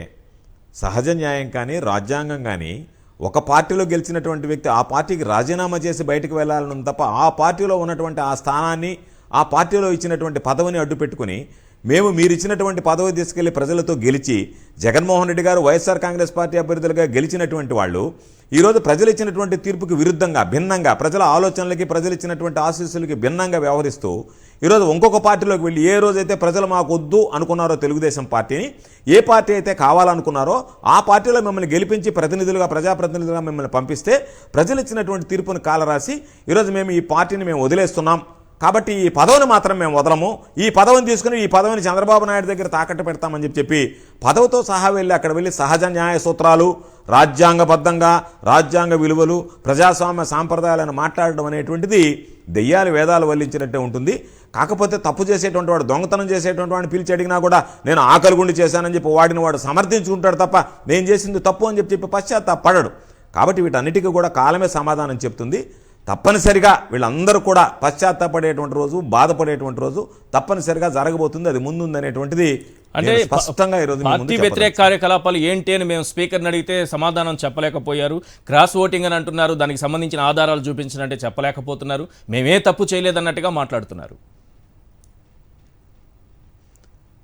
సహజ న్యాయం కానీ రాజ్యాంగం కానీ ఒక పార్టీలో గెలిచినటువంటి వ్యక్తి ఆ పార్టీకి రాజీనామా చేసి బయటకు వెళ్ళాలని తప్ప ఆ పార్టీలో ఉన్నటువంటి ఆ స్థానాన్ని ఆ పార్టీలో ఇచ్చినటువంటి పదవిని అడ్డు పెట్టుకుని మేము మీరు ఇచ్చినటువంటి పదవి తీసుకెళ్లి ప్రజలతో గెలిచి జగన్మోహన్ రెడ్డి గారు వైఎస్ఆర్ కాంగ్రెస్ పార్టీ అభ్యర్థులుగా గెలిచినటువంటి వాళ్ళు ఈరోజు ప్రజలు ఇచ్చినటువంటి తీర్పుకి విరుద్ధంగా భిన్నంగా ప్రజల ఆలోచనలకి ప్రజలు ఇచ్చినటువంటి ఆశీస్సులకి భిన్నంగా వ్యవహరిస్తూ ఈరోజు ఇంకొక పార్టీలోకి వెళ్ళి ఏ రోజైతే ప్రజలు మాకు వద్దు అనుకున్నారో తెలుగుదేశం పార్టీని ఏ పార్టీ అయితే కావాలనుకున్నారో ఆ పార్టీలో మిమ్మల్ని గెలిపించి ప్రతినిధులుగా ప్రజాప్రతినిధులుగా మిమ్మల్ని పంపిస్తే ప్రజలు ఇచ్చినటువంటి తీర్పును కాలరాసి ఈరోజు మేము ఈ పార్టీని మేము వదిలేస్తున్నాం కాబట్టి ఈ పదవిని మాత్రం మేము వదలము, ఈ పదవిని తీసుకుని ఈ పదవిని చంద్రబాబు నాయుడు దగ్గర తాకట్టు పెడతామని చెప్పి పదవితో సహా వెళ్ళి అక్కడ వెళ్ళి సహజ న్యాయ సూత్రాలు రాజ్యాంగబద్ధంగా రాజ్యాంగ విలువలు ప్రజాస్వామ్య సాంప్రదాయాలను మాట్లాడడం అనేటువంటిది దెయ్యాలు వేదాలు వల్లించినట్టే ఉంటుంది. కాకపోతే తప్పు చేసేటువంటి వాడు దొంగతనం చేసేటువంటి వాడిని పిలిచి అడిగినా కూడా నేను ఆకలి గుండి చేశానని చెప్పి వాడిని వాడు సమర్థించుకుంటాడు తప్ప నేను చేసింది తప్పు అని చెప్పి పశ్చాత్తాపడడు. కాబట్టి వీటన్నిటికీ కూడా కాలమే సమాధానం చెప్తుంది. తప్పనిసరిగా వీళ్ళందరూ కూడా పశ్చాత్తాపడేటువంటి రోజు బాధపడేటువంటి రోజు తప్పనిసరిగా జరగబోతుంది. అది ముందుందనేటువంటిది అంటే స్పష్టంగా ఈరోజు పార్టీ వ్యతిరేక కార్యకలాపాలు ఏంటి అని మేము స్పీకర్ని అడిగితే సమాధానం చెప్పలేకపోయారు. క్రాస్ ఓటింగ్ అని అంటున్నారు, దానికి సంబంధించిన ఆధారాలు చూపించినట్టే చెప్పలేకపోతున్నారు. మేమే తప్పు చేయలేదన్నట్టుగా మాట్లాడుతున్నారు.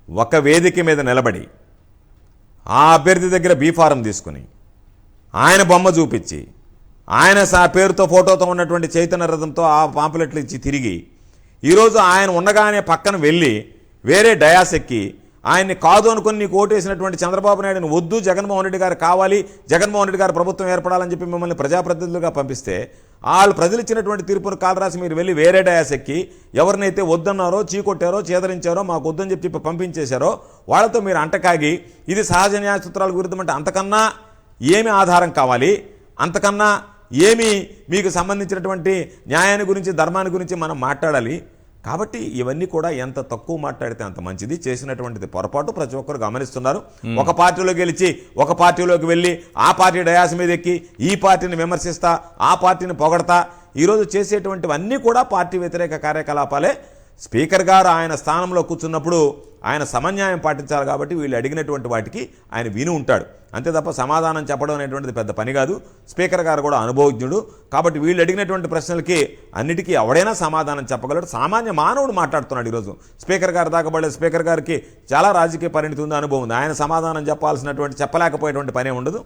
ఒక వేదిక మీద నిలబడి ఆ అభ్యర్థి దగ్గర బీఫారం తీసుకుని ఆయన బొమ్మ చూపించి ఆయన పేరుతో ఫోటోతో ఉన్నటువంటి చైతన్య రథంతో ఆ పాంపులెట్లు ఇచ్చి తిరిగి ఈరోజు ఆయన ఉండగానే పక్కన వెళ్ళి వేరే డయాస్ ఎక్కి ఆయన్ని కాదు అనుకుని నీకు ఓటేసినటువంటి చంద్రబాబు నాయుడుని వద్దు జగన్మోహన్ రెడ్డి గారు కావాలి జగన్మోహన్ రెడ్డి గారు ప్రభుత్వం ఏర్పడాలని చెప్పి మిమ్మల్ని ప్రజాప్రతినిధులుగా పంపిస్తే వాళ్ళు ప్రజలు ఇచ్చినటువంటి తీర్పును కాలరాసి మీరు వెళ్ళి వేరే డయాస్ ఎక్కి ఎవరినైతే వద్దన్నారో చీకొట్టారో చేదరించారో మాకు వద్దని చెప్పి పంపించేశారో వాళ్ళతో మీరు అంటకాగి ఇది సహజ న్యాయ సూత్రాలకు విరుద్ధం అంటే అంతకన్నా ఏమి ఆధారం కావాలి, అంతకన్నా ఏమి మీకు సంబంధించినటువంటి న్యాయాన్ని గురించి ధర్మాన్ని గురించి మనం మాట్లాడాలి. కాబట్టి ఇవన్నీ కూడా ఎంత తక్కువ మాట్లాడితే అంత మంచిది. చేసినటువంటిది పొరపాటు ప్రతి ఒక్కరు గమనిస్తున్నారు. ఒక పార్టీలో గెలిచి ఒక పార్టీలోకి వెళ్ళి ఆ పార్టీ డయాస్ మీద ఎక్కి ఈ పార్టీని విమర్శిస్తా ఆ పార్టీని పొగడతా ఈరోజు చేసేటువంటివన్నీ కూడా పార్టీ వ్యతిరేక కార్యకలాపాలే. స్పీకర్ గారు ఆయన స్థానంలో కూర్చున్నప్పుడు ఆయన సమన్యాయం పాటించాలి కాబట్టి వీళ్ళు అడిగినటువంటి వాటికి ఆయన విని ఉంటాడు. అంతే తప్ప సమాధానం చెప్పడం అనేటువంటిది పెద్ద పని కాదు. స్పీకర్ గారు కూడా అనుభవజ్ఞుడు కాబట్టి వీళ్ళు అడిగినటువంటి ప్రశ్నలకి అన్నిటికీ ఎవడైనా సమాధానం చెప్పగలడు. సామాన్య మానవుడు మాట్లాడుతున్నాడు. ఈరోజు స్పీకర్ గారు దాకబడే స్పీకర్ గారికి చాలా రాజకీయ పరిణితి ఉంది, అనుభవం ఉంది. ఆయన సమాధానం చెప్పలేకపోయేటువంటి పనే ఉండదు.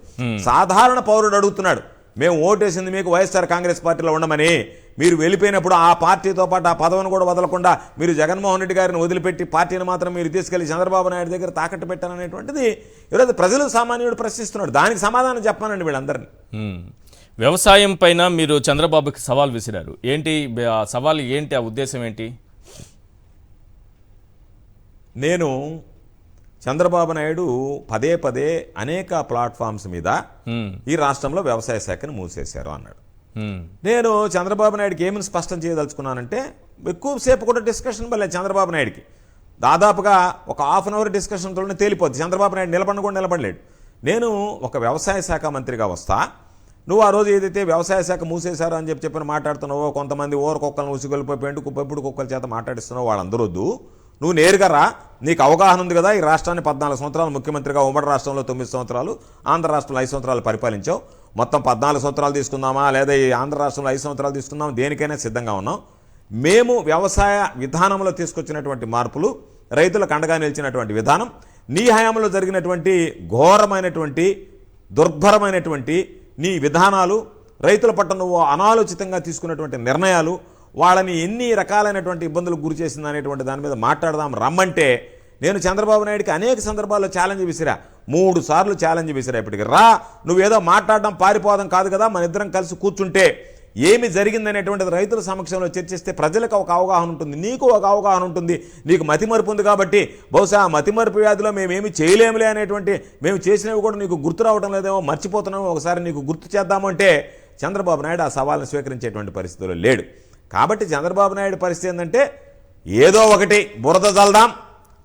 సాధారణ పౌరుడు అడుగుతున్నాడు, మేము ఓటేసింది మీకు వైఎస్ఆర్ కాంగ్రెస్ పార్టీలో ఉండమని, మీరు వెళ్ళిపోయినప్పుడు ఆ పార్టీతో పాటు ఆ పదవిని కూడా వదలకుండా మీరు జగన్మోహన్ రెడ్డి గారిని వదిలిపెట్టి పార్టీని మాత్రం మీరు తీసుకెళ్లి చంద్రబాబు నాయుడు దగ్గర తాకట్టు పెట్టారనేటువంటిది ఈరోజు ప్రజలు సామాన్యుడు ప్రశ్నిస్తున్నాడు. దానికి సమాధానం చెప్పానండి వీళ్ళందరినీ. వ్యవసాయం పైన మీరు చంద్రబాబుకి సవాల్ విసిరారు. ఏంటి ఆ సవాల్ ఏంటి, ఆ ఉద్దేశం ఏంటి? నేను చంద్రబాబు నాయుడు పదే పదే అనేక ప్లాట్ఫామ్స్ మీద ఈ రాష్ట్రంలో వ్యవసాయ శాఖను మూసేశారు అన్నాడు. నేను చంద్రబాబు నాయుడికి ఏమని స్పష్టం చేయదలుచుకున్నానంటే ఎక్కువసేపు కూడా డిస్కషన్ పర్లేదు చంద్రబాబు నాయుడికి. దాదాపుగా ఒక హాఫ్ అన్ అవర్ డిస్కషన్తోనే తేలిపోద్ది. చంద్రబాబు నాయుడు నిలబడిన కూడా నిలబడలేడు. నేను ఒక వ్యవసాయ శాఖ మంత్రిగా వస్తా, నువ్వు ఆ రోజు ఏదైతే వ్యవసాయ శాఖ మూసేశారో అని చెప్పి మాట్లాడుతున్నావో, కొంతమంది ఊరకొక్కలను ఉసిగొలిపోయి పెండు కుక్కల చేత మాట్లాడిస్తున్నావు, వాళ్ళందరూ వద్దు, నువ్వు నేరుగా రా, నీకు అవగాహన ఉంది కదా. ఈ రాష్ట్రాన్ని 14 సంవత్సరాలు ముఖ్యమంత్రిగా, ఉమ్మడి రాష్ట్రంలో 9 సంవత్సరాలు, ఆంధ్ర రాష్ట్రంలో 5 సంవత్సరాలు పరిపాలించావు. మొత్తం 14 సంవత్సరాలు తీసుకుందామా లేదా ఈ ఆంధ్ర రాష్ట్రంలో 5 సంవత్సరాలు తీసుకుందామా, దేనికైనా సిద్ధంగా ఉన్నాం. మేము వ్యవసాయ విధానంలో తీసుకొచ్చినటువంటి మార్పులు, రైతులకు అండగా నిలిచినటువంటి విధానం, నీ హయాంలో జరిగినటువంటి ఘోరమైనటువంటి దుర్భరమైనటువంటి నీ విధానాలు, రైతుల పట్ల నువ్వు అనాలోచితంగా తీసుకున్నటువంటి నిర్ణయాలు, వాళ్ళని ఎన్ని రకాలైనటువంటి ఇబ్బందులకు గురి చేసింది అనేటువంటి దాని మీద మాట్లాడదాం రమ్మంటే నేను చంద్రబాబు నాయుడికి అనేక సందర్భాల్లో ఛాలెంజ్ విసిరా, 3 సార్లు ఛాలెంజ్ విసిరా. ఇప్పటికి రా, నువ్వేదో మాట్లాడడం పారిపోవడం కాదు కదా, మన ఇద్దరం కలిసి కూర్చుంటే ఏమి జరిగిందనేటువంటిది రైతుల సమక్షంలో చర్చిస్తే ప్రజలకు ఒక అవగాహన ఉంటుంది, నీకు ఒక అవగాహన ఉంటుంది. నీకు మతిమరుపు ఉంది కాబట్టి బహుశా ఆ మతిమరుపు వ్యాధిలో మేమేమి చేయలేములే అనేటువంటి, మేము చేసినవి కూడా నీకు గుర్తు రావడం లేదేమో, మర్చిపోతున్నాము, ఒకసారి నీకు గుర్తు చేద్దామంటే చంద్రబాబు నాయుడు ఆ సవాల్ని స్వీకరించేటువంటి పరిస్థితిలో లేడు. కాబట్టి చంద్రబాబు నాయుడు పరిస్థితి ఏంటంటే ఏదో ఒకటి బురద జల్దాం,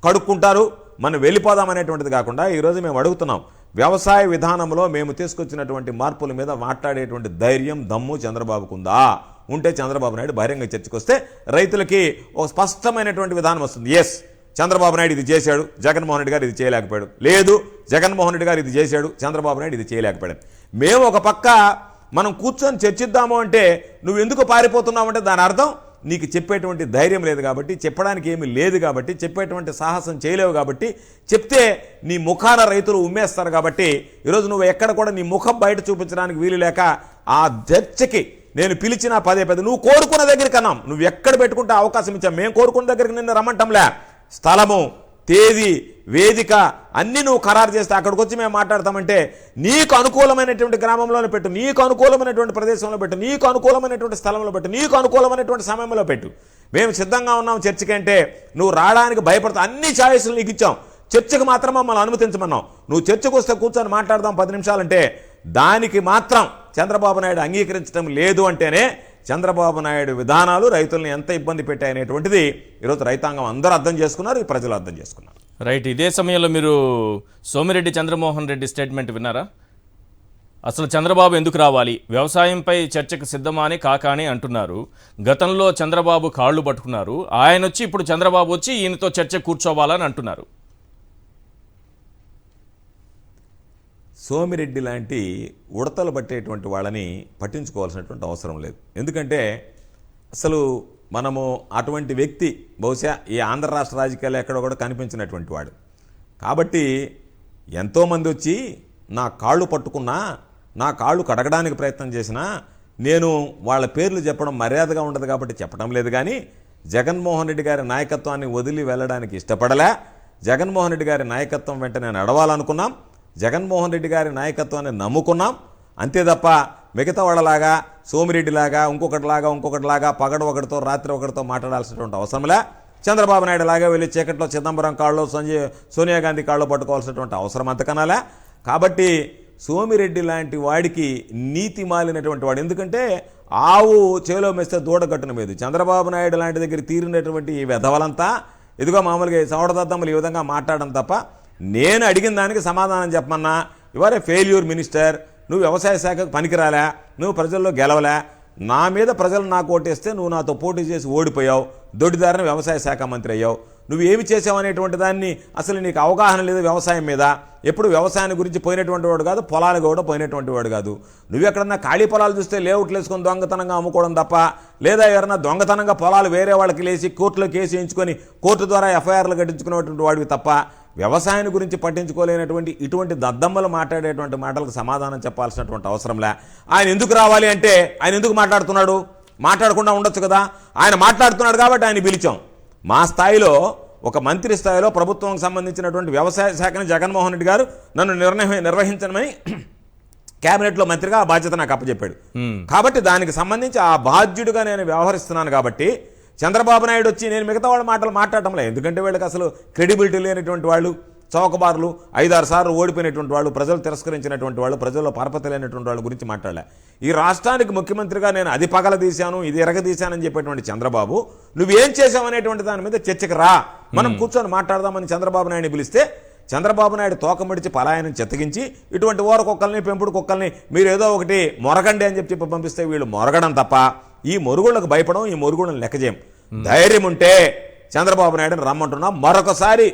కడుక్కుంటారు, మనం వెళ్ళిపోదాం అనేటువంటిది కాకుండా ఈరోజు మేము అడుగుతున్నాం, వ్యవసాయ విధానంలో మేము తీసుకొచ్చినటువంటి మార్పుల మీద మాట్లాడేటువంటి ధైర్యం, దమ్ము చంద్రబాబుకు ఉందా? ఉంటే చంద్రబాబు నాయుడు బహిరంగ చర్చకు వస్తే రైతులకి ఒక స్పష్టమైనటువంటి విధానం వస్తుంది. ఎస్, చంద్రబాబు నాయుడు ఇది చేశాడు, జగన్మోహన్ రెడ్డి గారు ఇది చేయలేకపోయాడు. లేదు, జగన్మోహన్ రెడ్డి గారు ఇది చేశాడు, చంద్రబాబు నాయుడు ఇది చేయలేకపోయాడు. మేము ఒక పక్క మనం కూర్చొని చర్చిద్దాము అంటే నువ్వు ఎందుకు పారిపోతున్నావు అంటే దాని అర్థం నీకు చెప్పేటువంటి ధైర్యం లేదు కాబట్టి, చెప్పడానికి ఏమీ లేదు కాబట్టి, చెప్పేటువంటి సాహసం చేయలేవు కాబట్టి, చెప్తే నీ ముఖాన రైతులు ఉమ్మేస్తారు కాబట్టి ఈరోజు నువ్వు ఎక్కడ కూడా నీ ముఖం బయట చూపించడానికి వీలు లేక ఆ చర్చకి నేను పిలిచిన పదే నువ్వు కోరుకున్న దగ్గరికి అన్నాం. నువ్వు ఎక్కడ పెట్టుకుంటే అవకాశం ఇచ్చాం. మేము కోరుకున్న దగ్గరికి నిన్ను రమ్మంటంలే. స్థలము, తేదీ, వేదిక అన్నీ నువ్వు ఖరారు చేస్తే అక్కడికి వచ్చి మేము మాట్లాడతామంటే నీకు అనుకూలమైనటువంటి గ్రామంలోనే పెట్టు, నీకు అనుకూలమైనటువంటి ప్రదేశంలో పెట్టు, నీకు అనుకూలమైనటువంటి స్థలంలో పెట్టు, నీకు అనుకూలమైనటువంటి సమయంలో పెట్టు. మేము సిద్ధంగా ఉన్నాం చర్చకి అంటే నువ్వు రావడానికి భయపడతావు. అన్ని ఛాయిస్లు నీకు ఇచ్చాం, చర్చకు మాత్రం మమ్మల్ని అనుమతించమన్నావు. నువ్వు చర్చకు వస్తే కూర్చొని మాట్లాడదాం 10 నిమిషాలంటే దానికి మాత్రం చంద్రబాబు నాయుడు అంగీకరించడం లేదు అంటేనే చంద్రబాబు నాయుడు విధానాలు రైతుల్ని ఎంత ఇబ్బంది పెట్టాయనేటువంటిది ఈరోజు రైతాంగం అందరూ అర్థం చేసుకున్నారు, ఈ ప్రజలు అర్థం చేసుకున్నారు. రైట్. ఇదే సమయంలో మీరు సోమిరెడ్డి చంద్రమోహన్ రెడ్డి స్టేట్మెంట్ విన్నారా? అసలు చంద్రబాబు ఎందుకు రావాలి, వ్యవసాయంపై చర్చకు సిద్ధమా అని కాకాని అంటున్నారు. గతంలో చంద్రబాబు కాళ్ళు పట్టుకున్నారు, ఆయన వచ్చి ఇప్పుడు చంద్రబాబు వచ్చి ఈయనతో చర్చ కూర్చోవాలని అంటున్నారు. సోమిరెడ్డి లాంటి ఉడతలు పట్టేటువంటి వాళ్ళని పట్టించుకోవాల్సినటువంటి అవసరం లేదు. ఎందుకంటే అసలు మనము అటువంటి వ్యక్తి బహుశా ఈ ఆంధ్ర రాష్ట్ర రాజకీయాల్లో ఎక్కడ కూడా కనిపించినటువంటి వాడు. కాబట్టి ఎంతోమంది వచ్చి నా కాళ్ళు పట్టుకున్నా, నా కాళ్ళు కడగడానికి ప్రయత్నం చేసినా నేను వాళ్ళ పేర్లు చెప్పడం మర్యాదగా ఉండదు కాబట్టి చెప్పడం లేదు. కానీ జగన్మోహన్ రెడ్డి గారి నాయకత్వాన్ని వదిలి వెళ్ళడానికి ఇష్టపడలే. జగన్మోహన్ రెడ్డి గారి నాయకత్వం వెంట నేను నడవాలనుకున్నాం, జగన్మోహన్ రెడ్డి గారి నాయకత్వాన్ని నమ్ముకున్నాం. అంతే తప్ప మిగతా వాళ్ళలాగా సోమిరెడ్డిలాగా ఇంకొకటిలాగా పగడు ఒకటితో రాత్రి ఒకటితో మాట్లాడాల్సినటువంటి అవసరంలే. చంద్రబాబు నాయుడు లాగా వెళ్ళి చీకట్లో చిదంబరం కాళ్ళు, సోనియా గాంధీ కాళ్ళు పట్టుకోవాల్సినటువంటి అవసరం అంతకనాలే. కాబట్టి సోమిరెడ్డి లాంటి వాడికి నీతి మాలినటువంటి వాడు. ఎందుకంటే ఆవు చేలో మెస్తే దూడగట్టున మీద చంద్రబాబు నాయుడు లాంటి దగ్గర తీరినటువంటి ఈ వెధవలంతా ఇదిగో మామూలుగా సౌడదద్దమ్మలు ఈ విధంగా మాట్లాడడం తప్ప నేను అడిగిన దానికి సమాధానం చెప్పమన్నా ఇవారే ఫెయిల్యూర్ మినిస్టర్, నువ్వు వ్యవసాయ శాఖకు పనికిరాలే, నువ్వు ప్రజల్లో గెలవలే, నా మీద ప్రజలు నాకు ఓటేస్తే నువ్వు నాతో పోటీ చేసి ఓడిపోయావు, దొడ్డిదారిన వ్యవసాయ శాఖ మంత్రి అయ్యావు, నువ్వు ఏమి చేసావు అనేటువంటి దాన్ని అసలు నీకు అవగాహన లేదు వ్యవసాయం మీద. ఎప్పుడు వ్యవసాయాన్ని గురించి పోయినటువంటి వాడు కాదు, పొలాలు కూడా పోయినటువంటి వాడు కాదు. నువ్వు ఎక్కడన్నా ఖాళీ పొలాలు చూస్తే లేఅవుట్లు వేసుకొని దొంగతనంగా అమ్ముకోవడం తప్ప, లేదా ఎవరన్నా దొంగతనంగా పొలాలు వేరే వాళ్ళకి లేచి కోర్టులో కేసు వేయించుకొని కోర్టు ద్వారా ఎఫ్ఐఆర్లు కట్టించుకునేటువంటి వాడివి తప్ప వ్యవసాయాన్ని గురించి పట్టించుకోలేనటువంటి ఇటువంటి దద్దమ్మలు మాట్లాడేటువంటి మాటలకు సమాధానం చెప్పాల్సినటువంటి అవసరంలే. ఆయన ఎందుకు రావాలి అంటే ఆయన ఎందుకు మాట్లాడుతున్నాడు? మాట్లాడకుండా ఉండొచ్చు కదా. ఆయన మాట్లాడుతున్నాడు కాబట్టి ఆయన పిలిచాం. మా స్థాయిలో ఒక మంత్రి స్థాయిలో ప్రభుత్వానికి సంబంధించినటువంటి వ్యవసాయ శాఖని జగన్మోహన్ రెడ్డి గారు నన్ను నిర్వహించమని కేబినెట్లో మంత్రిగా ఆ బాధ్యత నాకు అప్పచెప్పాడు. కాబట్టి దానికి సంబంధించి ఆ బాధ్యుడిగా నేను వ్యవహరిస్తున్నాను. కాబట్టి చంద్రబాబు నాయుడు వచ్చి నేను మిగతా వాళ్ళ మాటలు మాట్లాడటం లేదు. ఎందుకంటే వీళ్ళకి అసలు క్రెడిబిలిటీ లేనటువంటి వాళ్ళు, చౌకబారులు, 5-6 సార్లు ఓడిపోయినటువంటి వాళ్ళు, ప్రజలు తిరస్కరించినటువంటి వాళ్ళు, ప్రజల్లో పరపతి లేనటువంటి వాళ్ళ గురించి మాట్లాడలే. ఈ రాష్ట్రానికి ముఖ్యమంత్రిగా నేను అది పగలదీశాను, ఇది ఎరగదీశానని చెప్పేటువంటి చంద్రబాబు నువ్వేం చేశావు అనేటువంటి దాని మీద చర్చకు రా, మనం కూర్చొని మాట్లాడదామని చంద్రబాబు నాయుడిని పిలిస్తే చంద్రబాబు నాయుడు తోకమడిచి పలాయనం చెత్తగించి ఇటువంటి ఊర కుక్కల్ని, పెంపుడు కుక్కల్ని మీరు ఏదో ఒకటి మొరగండి అని చెప్పి పంపిస్తే వీళ్ళు మొరగడం తప్ప ఈ మొరుగుళ్ళకు భయపడం, ఈ మొరుగుళ్ళని లెక్క చేయం. ధైర్యం ఉంటే చంద్రబాబు నాయుడుని రమ్మంటున్నాం. మరొకసారి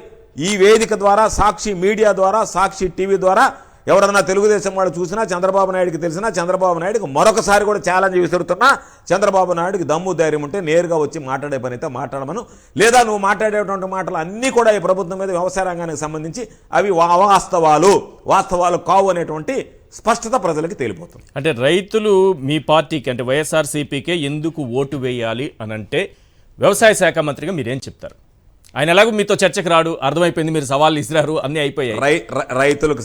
ఈ వేదిక ద్వారా, సాక్షి మీడియా ద్వారా, సాక్షి టీవీ ద్వారా ఎవరన్నా తెలుగుదేశం వాళ్ళు చూసినా, చంద్రబాబు నాయుడికి తెలిసినా, చంద్రబాబు నాయుడికి మరొకసారి కూడా ఛాలెంజ్ విసురుతున్నా, చంద్రబాబు నాయుడికి దమ్ము ధైర్యం ఉంటే నేరుగా వచ్చి మాట్లాడే పని అయితే మాట్లాడమను. లేదా నువ్వు మాట్లాడేటువంటి మాటలు అన్నీ కూడా ఈ ప్రభుత్వం మీద, వ్యవసాయ రంగానికి సంబంధించి అవి వాస్తవాలు కావు అనేటువంటి స్పష్టత ప్రజలకి తేలిపోతుంది. అంటే రైతులు మీ పార్టీకి అంటే వైఎస్ఆర్సీపీకే ఎందుకు ఓటు వేయాలి అని అంటే వ్యవసాయ శాఖ మంత్రిగా మీరేం చెప్తారు? ఆయన ఎలాగో మీతో చర్చకు రాడు, అర్థమైపోయింది, మీరు సవాళ్ళు ఇసిరారు, అన్నీ అయిపోయాయి. రైతులకు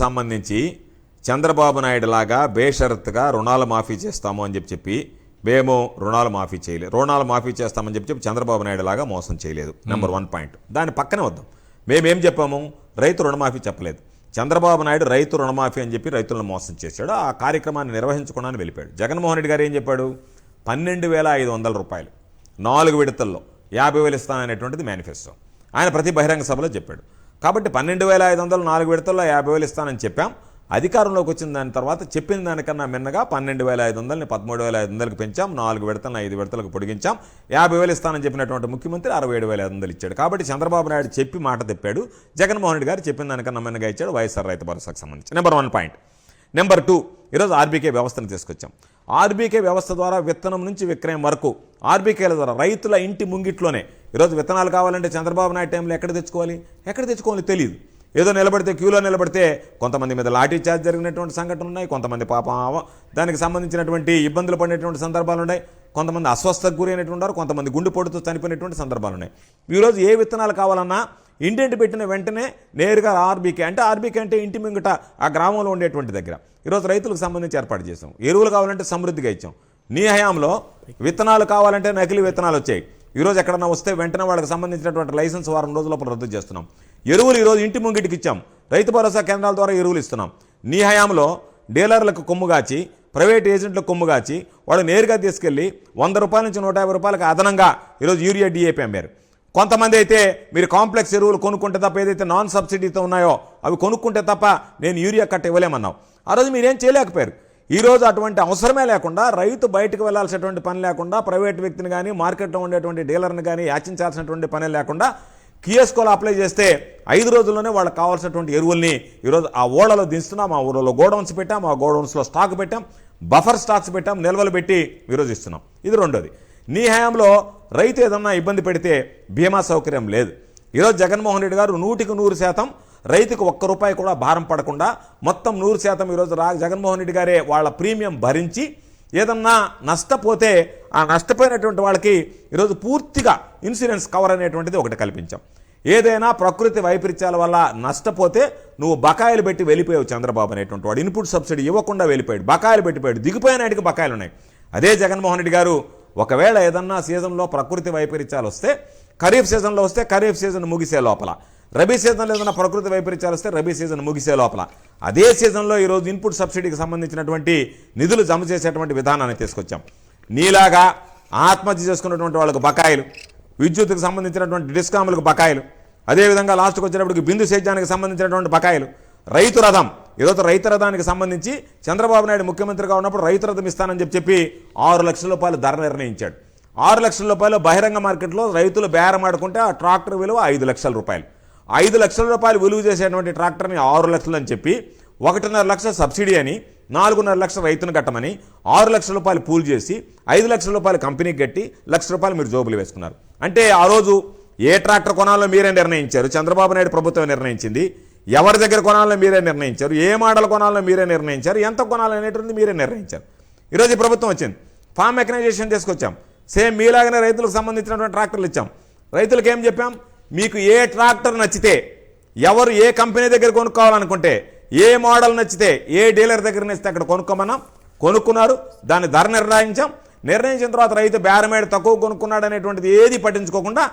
సంబంధించి చంద్రబాబు నాయుడు లాగా బేషరత్తుగా రుణాలు మాఫీ చేస్తాము అని చెప్పి మేము రుణాలు మాఫీ చేస్తామని చెప్పి చంద్రబాబు నాయుడు లాగా మోసం చేయలేదు. Number 1 point. దాని పక్కనే వద్దాం. మేమేం చెప్పాము? రైతు రుణమాఫీ చెప్పలేదు. చంద్రబాబు నాయుడు రైతు రుణమాఫీ అని చెప్పి రైతులను మోసం చేశాడు. ఆ కార్యక్రమాన్ని నిర్వహించకుండా వెళ్ళిపోయాడు. జగన్మోహన్ రెడ్డి గారు ఏం చెప్పాడు? 12,500 రూపాయలు 4 విడతల్లో 50,000 ఇస్తాననేటువంటిది మేనిఫెస్టో. ఆయన ప్రతి బహిరంగ సభలో చెప్పాడు. కాబట్టి 12,500 4 విడతల్లో 50,000 ఇస్తానని చెప్పాం. అధికారంలోకి వచ్చిన దాని తర్వాత చెప్పిన దానికన్నా మిన్నగా 12,500ని 13,500కి పెంచాం. 4 విడతలను 5 విడతలకు పొడిగించాం. 50,000 ఇస్తానని చెప్పినటువంటి ముఖ్యమంత్రి 67,500 ఇచ్చాడు. కాబట్టి చంద్రబాబు నాయుడు చెప్పి మాట తెప్పాడు. జగన్మోహన్ రెడ్డి గారు చెప్పిన దానికన్నా మిన్నగా ఇచ్చాడు వైఎస్ఆర్ రైతు భరోసాకు సంబంధించి. Number 1 point. నెంబర్ 2, ఈరోజు ఆర్బీకే వ్యవస్థను తీసుకొచ్చాం. ఆర్బీకే వ్యవస్థ ద్వారా విత్తనం నుంచి విక్రయం వరకు ఆర్బీకేల ద్వారా రైతుల ఇంటి ముంగిట్లోనే ఈరోజు విత్తనాలు కావాలంటే చంద్రబాబు నాయుడు టైంలో ఎక్కడ తెచ్చుకోవాలి తెలియదు. ఏదో నిలబడితే క్యూలో నిలబడితే కొంతమంది మీద లాఠీ చార్జ్ జరిగినటువంటి సంఘటనలు ఉన్నాయి. కొంతమంది పాపం దానికి సంబంధించినటువంటి ఇబ్బందులు పడినటువంటి సందర్భాలు ఉన్నాయి. కొంతమంది అస్వస్థకు గురైనటువంటి, కొంతమంది గుండెపోటుతో చనిపోయినటువంటి సందర్భాలు ఉన్నాయి. ఈరోజు ఏ విత్తనాలు కావాలన్నా ఇంటింటి పెట్టిన వెంటనే నేరుగా ఆర్బీకే అంటే ఇంటి ముంగట ఆ గ్రామంలో ఉండేటువంటి దగ్గర ఈరోజు రైతులకు సంబంధించి ఏర్పాటు చేసాం. ఎరువులు కావాలంటే సమృద్ధిగా ఇచ్చాం. నీ హయాంలో విత్తనాలు కావాలంటే నకిలీ విత్తనాలు వచ్చాయి. ఈరోజు ఎక్కడన్నా వస్తే వెంటనే వాళ్ళకి సంబంధించినటువంటి లైసెన్స్ వారం రోజుల లోపల రద్దు చేస్తున్నాం. ఎరువులు ఈరోజు ఇంటి ముంగిటికి ఇచ్చాం. రైతు భరోసా కేంద్రాల ద్వారా ఎరువులు ఇస్తున్నాం. నీ హయాంలో డీలర్లకు కొమ్ముగాచి, ప్రైవేట్ ఏజెంట్లకు కొమ్ముగాచి వాళ్ళు నేరుగా తీసుకెళ్లి 100 రూపాయల నుంచి 150 రూపాయలకు అదనంగా ఈరోజు యూరియా డిఏపీ అమ్మారు. కొంతమంది అయితే మీరు కాంప్లెక్స్ ఎరువులు కొనుక్కుంటే తప్ప, ఏదైతే నాన్ సబ్సిడీతో ఉన్నాయో అవి కొనుక్కుంటే తప్ప నేను యూరియా కట్ట ఇవ్వలేమన్నావు. ఆ రోజు మీరేం చేయలేకపోయారు. ఈరోజు అటువంటి అవసరమే లేకుండా, రైతు బయటకు వెళ్లాల్సినటువంటి పని లేకుండా, ప్రైవేట్ వ్యక్తిని కానీ మార్కెట్లో ఉండేటువంటి డీలర్ని కానీ యాచించాల్సినటువంటి పని లేకుండా కియోస్కోలో అప్లై చేస్తే 5 రోజుల్లోనే వాళ్ళకి కావాల్సినటువంటి ఎరువుల్ని ఈరోజు ఆ ఓడలో దించుతున్నాం. ఆ ఊళ్ళో గోడౌన్స్ పెట్టాం, ఆ గోడౌన్స్లో స్టాక్ పెట్టాం, బఫర్ స్టాక్స్ పెట్టాం, నిల్వలు పెట్టి ఈరోజు ఇస్తున్నాం. ఇది రెండోది. నీ హయాంలో రైతు ఏదన్నా ఇబ్బంది పెడితే బీమా సౌకర్యం లేదు. ఈరోజు జగన్మోహన్ రెడ్డి గారు 100% రైతుకు 1 రూపాయి కూడా భారం పడకుండా మొత్తం 100% ఈరోజు జగన్మోహన్ రెడ్డి గారే వాళ్ళ ప్రీమియం భరించి ఏదన్నా నష్టపోతే ఆ నష్టపోయినటువంటి వాళ్ళకి ఈరోజు పూర్తిగా ఇన్సూరెన్స్ కవర్ అనేటువంటిది ఒకటి కల్పించాం. ఏదైనా ప్రకృతి వైపరీత్యాల వల్ల నష్టపోతే నువ్వు బకాయిలు పెట్టి వెళ్ళిపోయావు చంద్రబాబు అనేటువంటి వాడు. ఇన్పుట్ సబ్సిడీ ఇవ్వకుండా వెళ్ళిపోయాడు, బకాయిలు పెట్టిపోయాడు, దిగిపోయినాటికి బకాయిలు ఉన్నాయి. అదే జగన్మోహన్ రెడ్డి గారు ఒకవేళ ఏదన్నా సీజన్లో ప్రకృతి వైపరీత్యాలు వస్తే, ఖరీఫ్ సీజన్లో వస్తే ఖరీఫ్ సీజన్ ముగిసే లోపల, రబీ సీజన్లో ఏదైనా ప్రకృతి వైపరీత్యాలు వస్తే రబీ సీజన్ ముగిసే లోపల అదే సీజన్లో ఈరోజు ఇన్పుట్ సబ్సిడీకి సంబంధించినటువంటి నిధులు జమ చేసేటువంటి విధానాన్ని తీసుకొచ్చాం. నీలాగా ఆత్మహత్య చేసుకున్నటువంటి వాళ్ళకు బకాయిలు, విద్యుత్తుకు సంబంధించినటువంటి డిస్కాములకు బకాయిలు, అదేవిధంగా లాస్ట్కి వచ్చేటప్పటికి బిందు సేద్యానికి సంబంధించినటువంటి బకాయిలు, రైతు రథం. ఈరోజు రైతు రథానికి సంబంధించి చంద్రబాబు నాయుడు ముఖ్యమంత్రిగా ఉన్నప్పుడు రైతు రథం ఇస్తానని చెప్పి 6 లక్షల రూపాయలు ధర నిర్ణయించాడు. 6 లక్షల రూపాయలు బహిరంగ మార్కెట్లో రైతులు బేరమాడుకుంటే ఆ ట్రాక్టర్ విలువ 5 లక్షల రూపాయలు. 5 లక్షల రూపాయలు విలువ చేసేటువంటి ట్రాక్టర్ని 6 లక్షలు అని చెప్పి 1.5 లక్షల సబ్సిడీ అని 4.5 లక్షల రైతును కట్టమని 6 లక్షల రూపాయలు పూల్ చేసి 5 లక్షల రూపాయలు కంపెనీకి కట్టి 1 లక్ష రూపాయలు మీరు జోబులు వేసుకున్నారు. అంటే ఆ రోజు ఏ ట్రాక్టర్ కొనాలో మీరే నిర్ణయించారు, చంద్రబాబు నాయుడు ప్రభుత్వం నిర్ణయించింది. ఎవరి దగ్గర కొనాలో మీరే నిర్ణయించారు, ఏ మోడల్ కొనాలో మీరే నిర్ణయించారు, ఎంత కొనాలనేటువంటి మీరే నిర్ణయించారు. ఈరోజు ఈ ప్రభుత్వం వచ్చింది, ఫార్మ్ మెకనైజేషన్ తీసుకొచ్చాం. సేమ్ మీలాగానే రైతులకు సంబంధించినటువంటి ట్రాక్టర్లు ఇచ్చాం. రైతులకు ఏం చెప్పాం? మీకు ఏ ట్రాక్టర్ నచ్చితే, ఎవరు ఏ కంపెనీ దగ్గర కొనుక్కోవాలనుకుంటే, ఏ మోడల్ నచ్చితే, ఏ డీలర్ దగ్గర నచ్చితే అక్కడ కొనుక్కోమన్నాం. కొనుక్కున్నారు, దాన్ని ధర నిర్ణయించిన తర్వాత రైతు బేరమేడ తక్కువ కొనుక్కున్నాడు అనేటువంటిది ఏది పట్టించుకోకుండా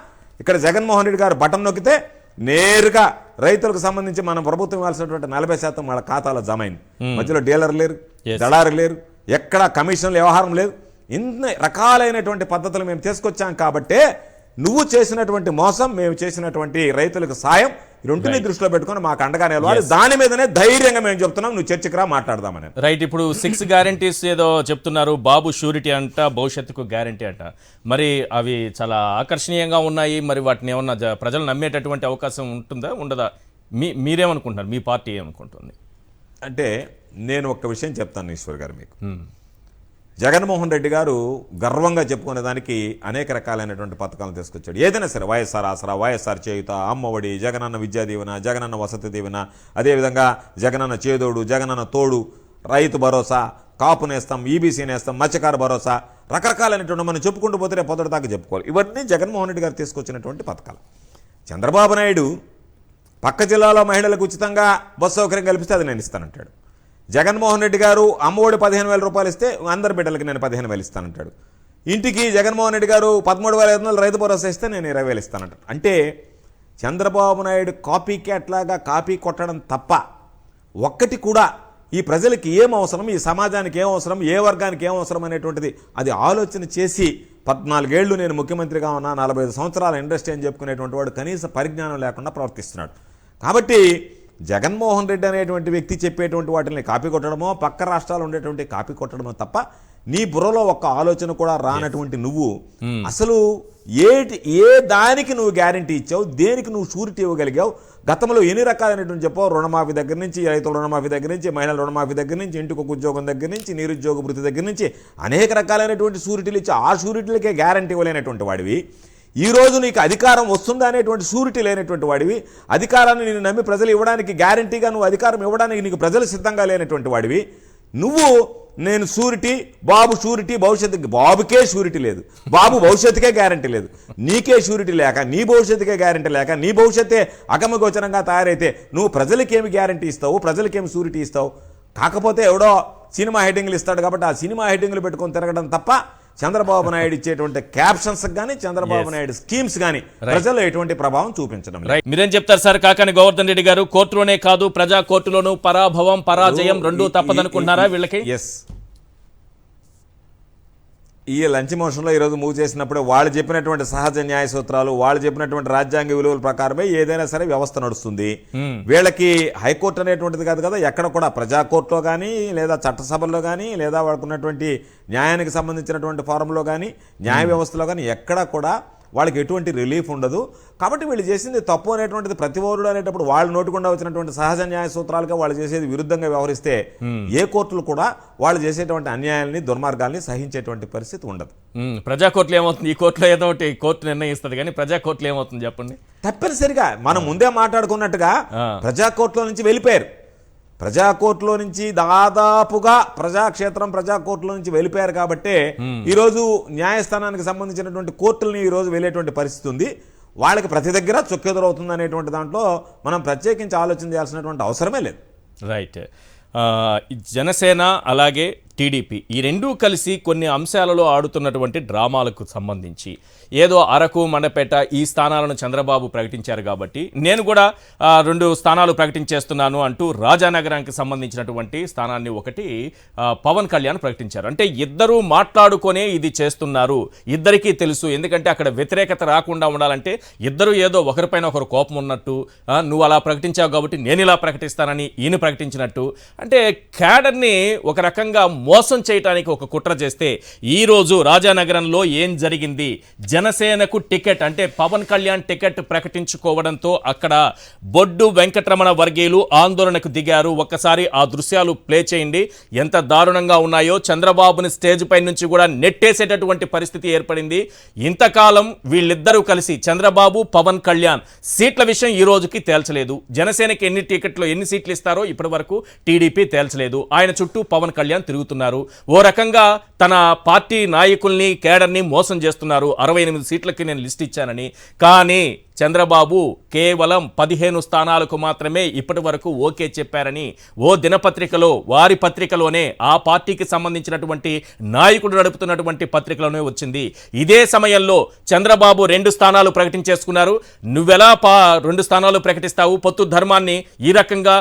ఇక్కడ జగన్మోహన్ రెడ్డి గారు బటన్ నొక్కితే నేరుగా రైతులకు సంబంధించి మనం ప్రభుత్వం ఇవ్వాల్సినటువంటి 40% వాళ్ళ ఖాతాలో జమ అయింది. మధ్యలో డీలర్ లేరు, దళారు లేరు, ఎక్కడ కమిషన్ల వ్యవహారం లేదు. ఇన్ని రకాలైనటువంటి పద్ధతులు మేము తీసుకొచ్చాం. కాబట్టే నువ్వు చేసినటువంటి మోసం, మేము చేసినటువంటి రైతులకు సాయం, రెండుని దృష్టిలో పెట్టుకుని మాకు అండగా నిలవాలి. దాని మీదనే ధైర్యంగా మేము చెప్తున్నాం, నువ్వు చర్చకు రా మాట్లాడదామని. రైట్. ఇప్పుడు 6 గ్యారంటీస్ ఏదో చెప్తున్నారు, బాబు షూరిటీ అంట, భవిష్యత్తుకు గ్యారంటీ అంట. మరి అవి చాలా ఆకర్షణీయంగా ఉన్నాయి. మరి వాటిని ఏమన్నా ప్రజలు నమ్మేటటువంటి అవకాశం ఉంటుందా, ఉండదా? మీరేమనుకుంటున్నారు, మీ పార్టీ ఏమనుకుంటుంది? అంటే నేను ఒక్క విషయం చెప్తాను ఈశ్వర్ గారు మీకు. జగన్మోహన్ రెడ్డి గారు గర్వంగా చెప్పుకునే దానికి అనేక రకాలైనటువంటి పథకాలను తీసుకొచ్చాడు. ఏదైనా సరే, వైఎస్ఆర్ ఆసరా, వైఎస్ఆర్ చేయుత, అమ్మఒడి, జగనన్న విద్యా దీవెన, జగనన్న వసతి దీవెన, అదేవిధంగా జగనన్న చేదోడు, జగనన్న తోడు, రైతు భరోసా, కాపు నేస్తాం, ఈబీసీ నేస్తాం, మత్స్యకార భరోసా, రకరకాలైనటువంటి మనం చెప్పుకుంటూ పోతే రేపు పొద్దుట దాకా చెప్పుకోవాలి. ఇవన్నీ జగన్మోహన్ రెడ్డి గారు తీసుకొచ్చినటువంటి పథకాలు. చంద్రబాబు నాయుడు పక్క జిల్లాలో మహిళలకు ఉచితంగా బస్సు సౌకర్యం కల్పిస్తే అది నేను ఇస్తానంటాడు. జగన్మోహన్ రెడ్డి గారు అమ్మఒడి 15,000 రూపాయలు ఇస్తే అందరి బిడ్డలకి నేను 15,000 ఇస్తానంటాడు. ఇంటికి జగన్మోహన్ రెడ్డి గారు 13,500 రైతు భరోసా ఇస్తే నేను 20,000 ఇస్తానంటాడు. అంటే చంద్రబాబు నాయుడు కాపీ క్యాట్ లాగా కాపీ కొట్టడం తప్ప ఒక్కటి కూడా ఈ ప్రజలకి ఏం అవసరం, ఈ సమాజానికి ఏం అవసరం, ఏ వర్గానికి ఏం అవసరం అనేటువంటిది అది ఆలోచన చేసి 14 ఏళ్ళు నేను ముఖ్యమంత్రిగా ఉన్నా, 45 సంవత్సరాల ఇండస్ట్రీ అని చెప్పుకునేటువంటి వాడు కనీస పరిజ్ఞానం లేకుండా ప్రవర్తిస్తున్నాడు. కాబట్టి జగన్మోహన్ రెడ్డి అనేటువంటి వ్యక్తి చెప్పేటువంటి వాటిని కాపీ కొట్టడమో, పక్క రాష్ట్రాలు ఉండేటువంటి కాపీ కొట్టడమో తప్ప నీ బుర్రలో ఒక్క ఆలోచన కూడా రానటువంటి నువ్వు అసలు ఏ దానికి నువ్వు గ్యారంటీ ఇచ్చావు, దేనికి నువ్వు షూరిటీ ఇవ్వగలిగావు, గతంలో ఎన్ని రకాలైనటువంటి చెప్పావు, రుణమాఫీ దగ్గర నుంచి, రైతుల రుణమాఫీ దగ్గర నుంచి, మహిళల రుణమాఫీ దగ్గర నుంచి, ఇంటికి ఒక ఉద్యోగం దగ్గర నుంచి, నిరుద్యోగ వృత్తి దగ్గర నుంచి అనేక రకాలైనటువంటి షూరిటీలు ఇచ్చి ఆ షూరిటీలకే గ్యారంటీ ఇవ్వలేనటువంటి వాడివి. ఈరోజు నీకు అధికారం వస్తుందా అనేటువంటి షూరిటీ లేనటువంటి వాడివి, అధికారాన్ని నేను నమ్మి ప్రజలు ఇవ్వడానికి గ్యారంటీగా నువ్వు అధికారం ఇవ్వడానికి నీకు ప్రజలు సిద్ధంగా లేనటువంటి వాడివి. నువ్వు నేను షూరిటీ, బాబు షూరిటీ, భవిష్యత్తుకి బాబుకే షూరిటీ లేదు, బాబు భవిష్యత్తుకే గ్యారంటీ లేదు, నీకే షూరిటీ లేక, నీ భవిష్యత్తుకే గ్యారంటీ లేక, నీ భవిష్యత్తే అగమగోచరంగా తయారైతే నువ్వు ప్రజలకేమి గ్యారంటీ ఇస్తావు, ప్రజలకేమి షూరిటీ ఇస్తావు? కాకపోతే ఎవడో సినిమా హెడ్డింగ్లు ఇస్తాడు కాబట్టి ఆ సినిమా హెడ్డింగ్లు పెట్టుకొని తిరగడం తప్ప చంద్రబాబు నాయుడు ఇచ్చేటువంటి క్యాప్షన్స్ కానీ, చంద్రబాబు నాయుడు స్కీమ్స్ కానీ ప్రజల్లో ఎటువంటి ప్రభావం చూపించడం. మీరేం చెప్తారు సార్? కాకాని గోవర్ధన్ రెడ్డి గారు, కోర్టులోనే కాదు ప్రజా కోర్టులోనూ పరాభవం పరాజయం రెండూ తప్పదనుకుంటున్నారా వీళ్ళకి? ఎస్, ఈ లంచ్ మోషన్లో ఈరోజు మూవ్ చేసినప్పుడు వాళ్ళు చెప్పినటువంటి సహజ న్యాయ సూత్రాలు, వాళ్ళు చెప్పినటువంటి రాజ్యాంగ విలువల ప్రకారమే ఏదైనా సరే వ్యవస్థ నడుస్తుంది. వీళ్ళకి హైకోర్టు అనేటువంటిది కాదు కదా, ఎక్కడ కూడా ప్రజా కోర్టులో కానీ, లేదా చట్టసభల్లో కానీ, లేదా వాళ్ళకు ఉన్నటువంటి న్యాయానికి సంబంధించినటువంటి ఫారంలో కానీ, న్యాయ వ్యవస్థలో కానీ ఎక్కడ కూడా వాళ్ళకి ఎటువంటి రిలీఫ్ ఉండదు. కాబట్టి వీళ్ళు చేసింది తప్పు అనేటువంటిది ప్రతి పౌరుడు అనేటప్పుడు వాళ్ళు నోటుకుండా వచ్చినటువంటి సహజ న్యాయ సూత్రాలుగా వాళ్ళు చేసేది విరుద్ధంగా వ్యవహరిస్తే ఏ కోర్టులు కూడా వాళ్ళు చేసేటువంటి అన్యాయాలని, దుర్మార్గాల్ని సహించేటువంటి పరిస్థితి ఉండదు. ప్రజా కోర్టులు ఏమవుతుంది? ఈ కోర్టులో ఏదో ఒకటి కోర్టు నిర్ణయిస్తుంది, కానీ ప్రజా కోర్టులు ఏమవుతుంది చెప్పండి? తప్పనిసరిగా మనం ముందే మాట్లాడుకున్నట్టుగా ప్రజా కోర్టులో నుంచి వెళ్ళిపోయారు. ప్రజా కోర్టులో నుంచి దాదాపుగా ప్రజాక్షేత్రం ప్రజా కోర్టులో నుంచి వెళ్ళిపోయారు. కాబట్టి ఈరోజు న్యాయస్థానానికి సంబంధించినటువంటి కోర్టులని ఈరోజు వెళ్ళేటువంటి పరిస్థితి ఉంది. వాళ్ళకి ప్రతి దగ్గర చొక్కెదురవుతుంది అనేటువంటి దాంట్లో మనం ప్రత్యేకించి ఆలోచన చేయాల్సినటువంటి అవసరమే లేదు. రైట్. జనసేన అలాగే టీడీపీ ఈ రెండూ కలిసి కొన్ని అంశాలలో ఆడుతున్నటువంటి డ్రామాలకు సంబంధించి ఏదో అరకు, మండపేట ఈ స్థానాలను చంద్రబాబు ప్రకటించారు కాబట్టి నేను కూడా 2 స్థానాలు ప్రకటించేస్తున్నాను అంటూ రాజానగరానికి సంబంధించినటువంటి స్థానాన్ని ఒకటి పవన్ కళ్యాణ్ ప్రకటించారు. అంటే ఇద్దరూ మాట్లాడుకొనే ఇది చేస్తున్నారు, ఇద్దరికీ తెలుసు. ఎందుకంటే అక్కడ వ్యతిరేకత రాకుండా ఉండాలంటే ఇద్దరు ఏదో ఒకరిపైన ఒకరు కోపం ఉన్నట్టు, నువ్వు అలా ప్రకటించావు కాబట్టి నేను ఇలా ప్రకటిస్తానని ఈయన ప్రకటించినట్టు, అంటే క్యాడర్ని ఒక రకంగా మోసం చేయడానికి ఒక కుట్ర చేస్తే ఈరోజు రాజానగరంలో ఏం జరిగింది? జనసేనకు టికెట్ అంటే పవన్ కళ్యాణ్ టికెట్ ప్రకటించుకోవడంతో అక్కడ బొడ్డు వెంకటరమణ వర్గీయులు ఆందోళనకు దిగారు. ఒక్కసారి ఆ దృశ్యాలు ప్లే చేయండి, ఎంత దారుణంగా ఉన్నాయో. చంద్రబాబుని స్టేజ్ పై నుంచి కూడా నెట్టేసేటటువంటి పరిస్థితి ఏర్పడింది. ఇంతకాలం వీళ్ళిద్దరూ కలిసి చంద్రబాబు, పవన్ కళ్యాణ్ సీట్ల విషయం ఈ రోజుకి తేల్చలేదు. జనసేనకి ఎన్ని టికెట్లు, ఎన్ని సీట్లు ఇస్తారో ఇప్పటి వరకు టీడీపీ తేల్చలేదు. ఆయన చుట్టూ పవన్ కళ్యాణ్ తిరుగుతున్నారు. ఓ రకంగా తన పార్టీ నాయకుల్ని, కేడర్ని మోసం చేస్తున్నారు. 68 సీట్లకి నేను లిస్ట్ ఇచ్చానని. కానీ చంద్రబాబు కేవలం 15 స్థానాలకు మాత్రమే ఇప్పటి వరకు ఓకే చెప్పారని ఓ దినపత్రికలో, వారి పత్రికలోనే, ఆ పార్టీకి సంబంధించినటువంటి నాయకుడు నడుపుతున్నటువంటి పత్రికలోనే వచ్చింది. ఇదే సమయంలో చంద్రబాబు 2 స్థానాలు ప్రకటించేసుకున్నారు. నువ్వెలా 2 స్థానాలు ప్రకటిస్తావు? పొత్తు ధర్మాన్ని ఈ రకంగా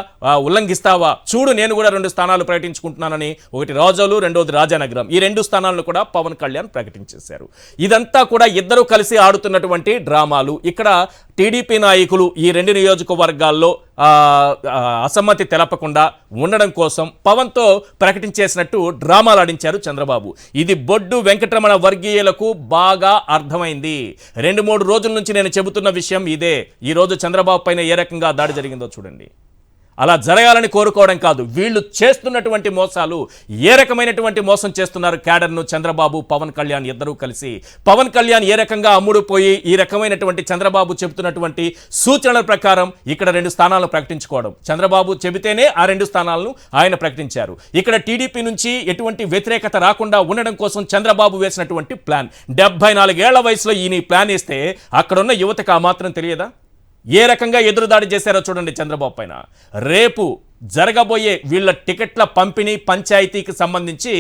ఉల్లంఘిస్తావా? చూడు, నేను కూడా 2 స్థానాలు ప్రకటించుకుంటున్నానని. ఒకటి రాజోలు, రెండోది రాజానగరం. ఈ 2 స్థానాలను కూడా పవన్ కళ్యాణ్ ప్రకటించేశారు. ఇదంతా కూడా ఇద్దరు కలిసి ఆడుతున్నటువంటి డ్రామాలు. ఇక్కడ టీడీపీ నాయకులు ఈ 2 నియోజకవర్గాల్లో అసమ్మతి తెలపకుండా ఉండడం కోసం పవన్తో ప్రకటించేసినట్టు డ్రామాలు ఆడించారు చంద్రబాబు. ఇది బొడ్డు వెంకటరమణ వర్గీయులకు బాగా అర్థమైంది. 2-3 రోజుల నుంచి నేను చెబుతున్న విషయం ఇదే. ఈ రోజు చంద్రబాబు పైన ఏ రకంగా దాడి జరిగిందో చూడండి. అలా జరగాలని కోరుకోవడం కాదు, వీళ్ళు చేస్తున్నటువంటి మోసాలు ఏ రకమైనటువంటి మోసం చేస్తున్నారు క్యాడర్ను చంద్రబాబు పవన్ కళ్యాణ్ ఇద్దరూ కలిసి. పవన్ కళ్యాణ్ ఏ రకంగా అమ్ముడుపోయి ఈ రకమైనటువంటి చంద్రబాబు చెబుతున్నటువంటి సూచనల ప్రకారం ఇక్కడ 2 స్థానాలను ప్రకటించుకోవడం. చంద్రబాబు చెబితేనే ఆ 2 స్థానాలను ఆయన ప్రకటించారు. ఇక్కడ టీడీపీ నుంచి ఎటువంటి వ్యతిరేకత రాకుండా ఉండడం కోసం చంద్రబాబు వేసినటువంటి ప్లాన్. 74 ఏళ్ల వయసులో ఈయన ప్లాన్ వేస్తే అక్కడున్న యువతకు ఆ మాత్రం తెలియదా? ఏ రకంగా ఎదురుదాడి చేశారో చూడండి చంద్రబాబు పైన. రేపు జరగబోయే వీళ్ళ టికెట్ల పంపిణీ పంచాయతీకి సంబంధించి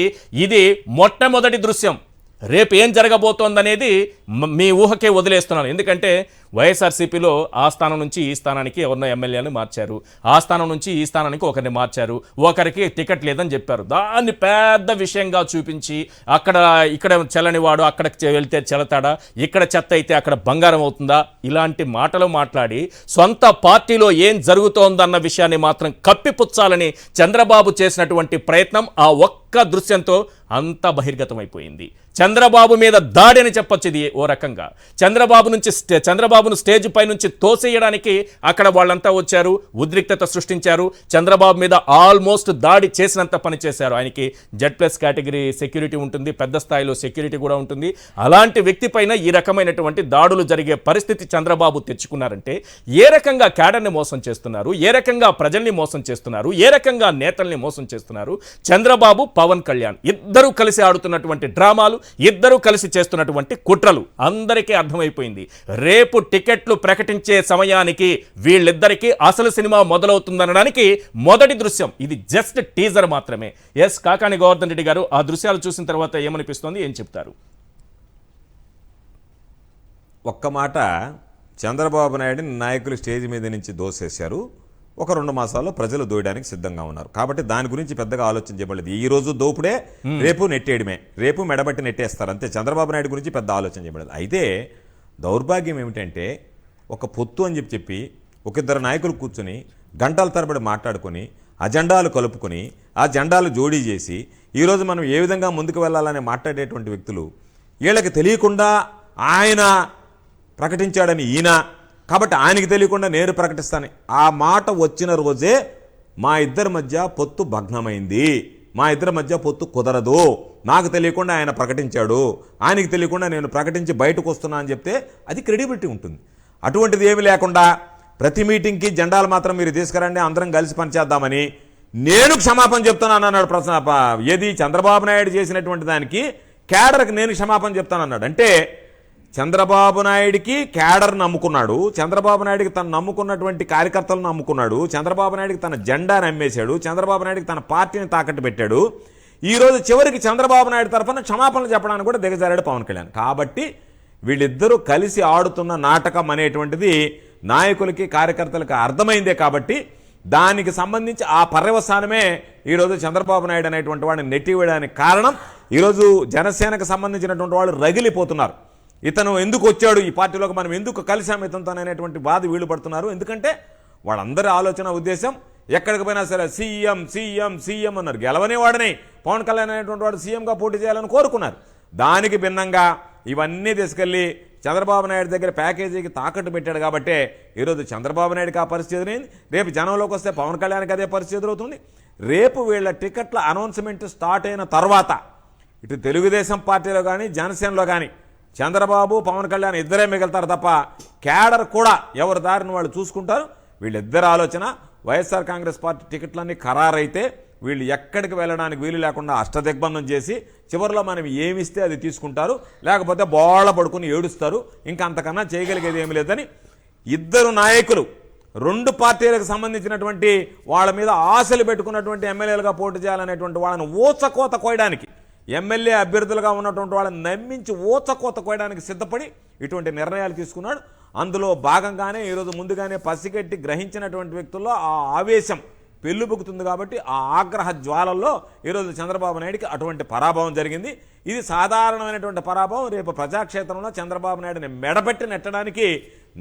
ఇది మొట్టమొదటి దృశ్యం. రేపు ఏం జరగబోతోందనేది మీ ఊహకే వదిలేస్తున్నాను. ఎందుకంటే వైఎస్ఆర్సీపీలో ఆ స్థానం నుంచి ఈ స్థానానికి ఎవరినో ఎమ్మెల్యేలను మార్చారు, ఆ స్థానం నుంచి ఈ స్థానానికి ఒకరిని మార్చారు, ఒకరికి టికెట్ లేదని చెప్పారు. దాన్ని పెద్ద విషయంగా చూపించి ఇక్కడ చెల్లని వాడు అక్కడికి వెళ్తే చెలతాడా, ఇక్కడ చెత్త అయితే అక్కడ బంగారం అవుతుందా, ఇలాంటి మాటలు మాట్లాడి సొంత పార్టీలో ఏం జరుగుతోందన్న విషయాన్ని మాత్రం కప్పిపుచ్చాలని చంద్రబాబు చేసినటువంటి ప్రయత్నం ఆ ఒక్క దృశ్యంతో అంతా బహిర్గతమైపోయింది. చంద్రబాబు మీద దాడి అని చెప్పొచ్చు ఇది ఓ రకంగా. చంద్రబాబును స్టేజ్ పై నుంచి తోసేయడానికి అక్కడ వాళ్ళంతా వచ్చారు, ఉద్రిక్తత సృష్టించారు. చంద్రబాబు మీద ఆల్మోస్ట్ దాడి చేసినంత పని చేశారు. ఆయనకి Z+ కేటగిరీ సెక్యూరిటీ ఉంటుంది, పెద్ద స్థాయిలో సెక్యూరిటీ కూడా ఉంటుంది. అలాంటి వ్యక్తి పైన ఈ రకమైనటువంటి దాడులు జరిగే పరిస్థితి చంద్రబాబు తెచ్చుకున్నారంటే ఏ రకంగా క్యాడర్ని మోసం చేస్తున్నారు, ఏ రకంగా ప్రజల్ని మోసం చేస్తున్నారు, ఏ రకంగా నేతల్ని మోసం చేస్తున్నారు. చంద్రబాబు పవన్ కళ్యాణ్ ఇద్దరూ కలిసి ఆడుతున్నటువంటి డ్రామాలు, ఇద్దరూ కలిసి చేస్తున్నటువంటి కుట్రలు అందరికీ అర్థమైపోయింది. రేపు టికెట్లు ప్రకటించే సమయానికి వీళ్ళిద్దరికీ అసలు సినిమా మొదలవుతుందనడానికి మొదటి దృశ్యం ఇది. జస్ట్ టీజర్ మాత్రమే. ఎస్ కాకాని గోవర్ధన్ రెడ్డి గారు ఆ దృశ్యాలు చూసిన తర్వాత ఏమనిపిస్తోంది, ఏం చెప్తారు? ఒక్క మాట, చంద్రబాబు నాయుడిని నాయకులు స్టేజ్ మీద నుంచి దోసేశారు. ఒక 2 మాసాల్లో ప్రజలు దోయడానికి సిద్ధంగా ఉన్నారు. కాబట్టి దాని గురించి పెద్దగా ఆలోచన చేయబడలేదు. ఈ రోజు దోపుడే, రేపు నెట్టేయడమే, రేపు మెడబట్టి నెట్టేస్తారు అంతే. చంద్రబాబు నాయుడు గురించి పెద్ద ఆలోచన చేయబడలేదు. అయితే దౌర్భాగ్యం ఏమిటంటే ఒక పొత్తు అని చెప్పి ఒక ఇద్దరు నాయకులు కూర్చొని గంటల తరబడి మాట్లాడుకొని అజెండాలు కలుపుకొని ఆ జెండాలు జోడీ చేసి ఈరోజు మనం ఏ విధంగా ముందుకు వెళ్ళాలని మాట్లాడేటువంటి వ్యక్తులు, వీళ్ళకి తెలియకుండా ఆయన ప్రకటించాడని ఈయన, కాబట్టి ఆయనకి తెలియకుండా నేను ప్రకటిస్తాను ఆ మాట వచ్చిన రోజే మా ఇద్దరి మధ్య పొత్తు భగ్నమైంది, మా ఇద్దరి మధ్య పొత్తు కుదరదు, నాకు తెలియకుండా ఆయన ప్రకటించాడు, ఆయనకి తెలియకుండా నేను ప్రకటించి బయటకు వస్తున్నా అని చెప్తే అది క్రెడిబిలిటీ ఉంటుంది. అటువంటిది ఏమీ లేకుండా ప్రతి మీటింగ్కి జెండాలు మాత్రం మీరు తీసుకురండి, అందరం కలిసి పనిచేద్దామని నేను క్షమాపణ చెప్తాను అన్నాడు. ఏది చంద్రబాబు నాయుడు చేసినటువంటి దానికి క్యాడర్కి నేను క్షమాపణ చెప్తానన్నాడు. అంటే చంద్రబాబు నాయుడికి క్యాడర్ నమ్ముకున్నాడు, చంద్రబాబు నాయుడికి తను నమ్ముకున్నటువంటి కార్యకర్తలను నమ్ముకున్నాడు, చంద్రబాబు నాయుడికి తన జెండాను అమ్మేశాడు, చంద్రబాబు నాయుడికి తన పార్టీని తాకట్టు పెట్టాడు. ఈరోజు చివరికి చంద్రబాబు నాయుడు తరఫున క్షమాపణలు చెప్పడానికి కూడా దిగజారాడు పవన్ కళ్యాణ్. కాబట్టి వీళ్ళిద్దరూ కలిసి ఆడుతున్న నాటకం అనేటువంటిది నాయకులకి కార్యకర్తలకి అర్థమైందే. కాబట్టి దానికి సంబంధించి ఆ పర్యవసానమే ఈరోజు చంద్రబాబు నాయుడు అనేటువంటి వాడిని నెట్టివేయడానికి కారణం. ఈరోజు జనసేనకు సంబంధించినటువంటి వాళ్ళు రగిలిపోతున్నారు. ఇతను ఎందుకు వచ్చాడు ఈ పార్టీలోకి, మనం ఎందుకు కలిసాం ఇతనితో అనేటువంటి బాధ వీళ్ళు పడుతున్నారు. ఎందుకంటే వాళ్ళందరి ఆలోచన ఉద్దేశం ఎక్కడికి పోయినా సరే సీఎం సీఎం సీఎం అన్నారు. గెలవనేవాడని పవన్ కళ్యాణ్ అనేటువంటి వాడు సీఎంగా పోటీ చేయాలని కోరుకున్నారు. దానికి భిన్నంగా ఇవన్నీ తీసుకెళ్లి చంద్రబాబు నాయుడు దగ్గర ప్యాకేజీకి తాకట్టు పెట్టాడు. కాబట్టి ఈరోజు చంద్రబాబు నాయుడికి ఆ పరిస్థితి ఎదురైంది, రేపు జనంలోకి వస్తే పవన్ కళ్యాణ్కి అదే పరిస్థితి ఎదురవుతుంది. రేపు వీళ్ళ టికెట్ల అనౌన్స్మెంట్ స్టార్ట్ అయిన తర్వాత ఇటు తెలుగుదేశం పార్టీలో కానీ జనసేనలో కానీ చంద్రబాబు పవన్ కళ్యాణ్ ఇద్దరే మిగులుతారు తప్ప క్యాడర్ కూడా ఎవరి దారిని వాళ్ళు చూసుకుంటారు. వీళ్ళిద్దరు ఆలోచన వైఎస్ఆర్ కాంగ్రెస్ పార్టీ టికెట్లన్నీ ఖరారైతే వీళ్ళు ఎక్కడికి వెళ్ళడానికి వీలు లేకుండా అష్టదిగ్బంధం చేసి చివరిలో మనం ఏమిస్తే అది తీసుకుంటారు, లేకపోతే బోళ్ళ పడుకుని ఏడుస్తారు. ఇంకా అంతకన్నా చేయగలిగేది ఏమి లేదని ఇద్దరు నాయకులు 2 పార్టీలకు సంబంధించినటువంటి వాళ్ళ మీద ఆశలు పెట్టుకున్నటువంటి ఎమ్మెల్యేలుగా పోటీ చేయాలనేటువంటి వాళ్ళని ఊచకోత కోయడానికి, ఎమ్మెల్యే అభ్యర్థులుగా ఉన్నటువంటి వాళ్ళని నమ్మించి ఊచకోత కోయడానికి సిద్ధపడి ఇటువంటి నిర్ణయాలు తీసుకున్నాడు. అందులో భాగంగానే ఈరోజు ముందుగానే పసిగట్టి గ్రహించినటువంటి వ్యక్తుల్లో ఆ ఆవేశం పెళ్ళుబుకుతుంది. కాబట్టి ఆ ఆగ్రహ జ్వాలల్లో ఈరోజు చంద్రబాబు నాయుడికి అటువంటి పరాభవం జరిగింది. ఇది సాధారణమైనటువంటి పరాభవం. రేపు ప్రజాక్షేత్రంలో చంద్రబాబు నాయుడిని మెడబెట్టి నెట్టడానికి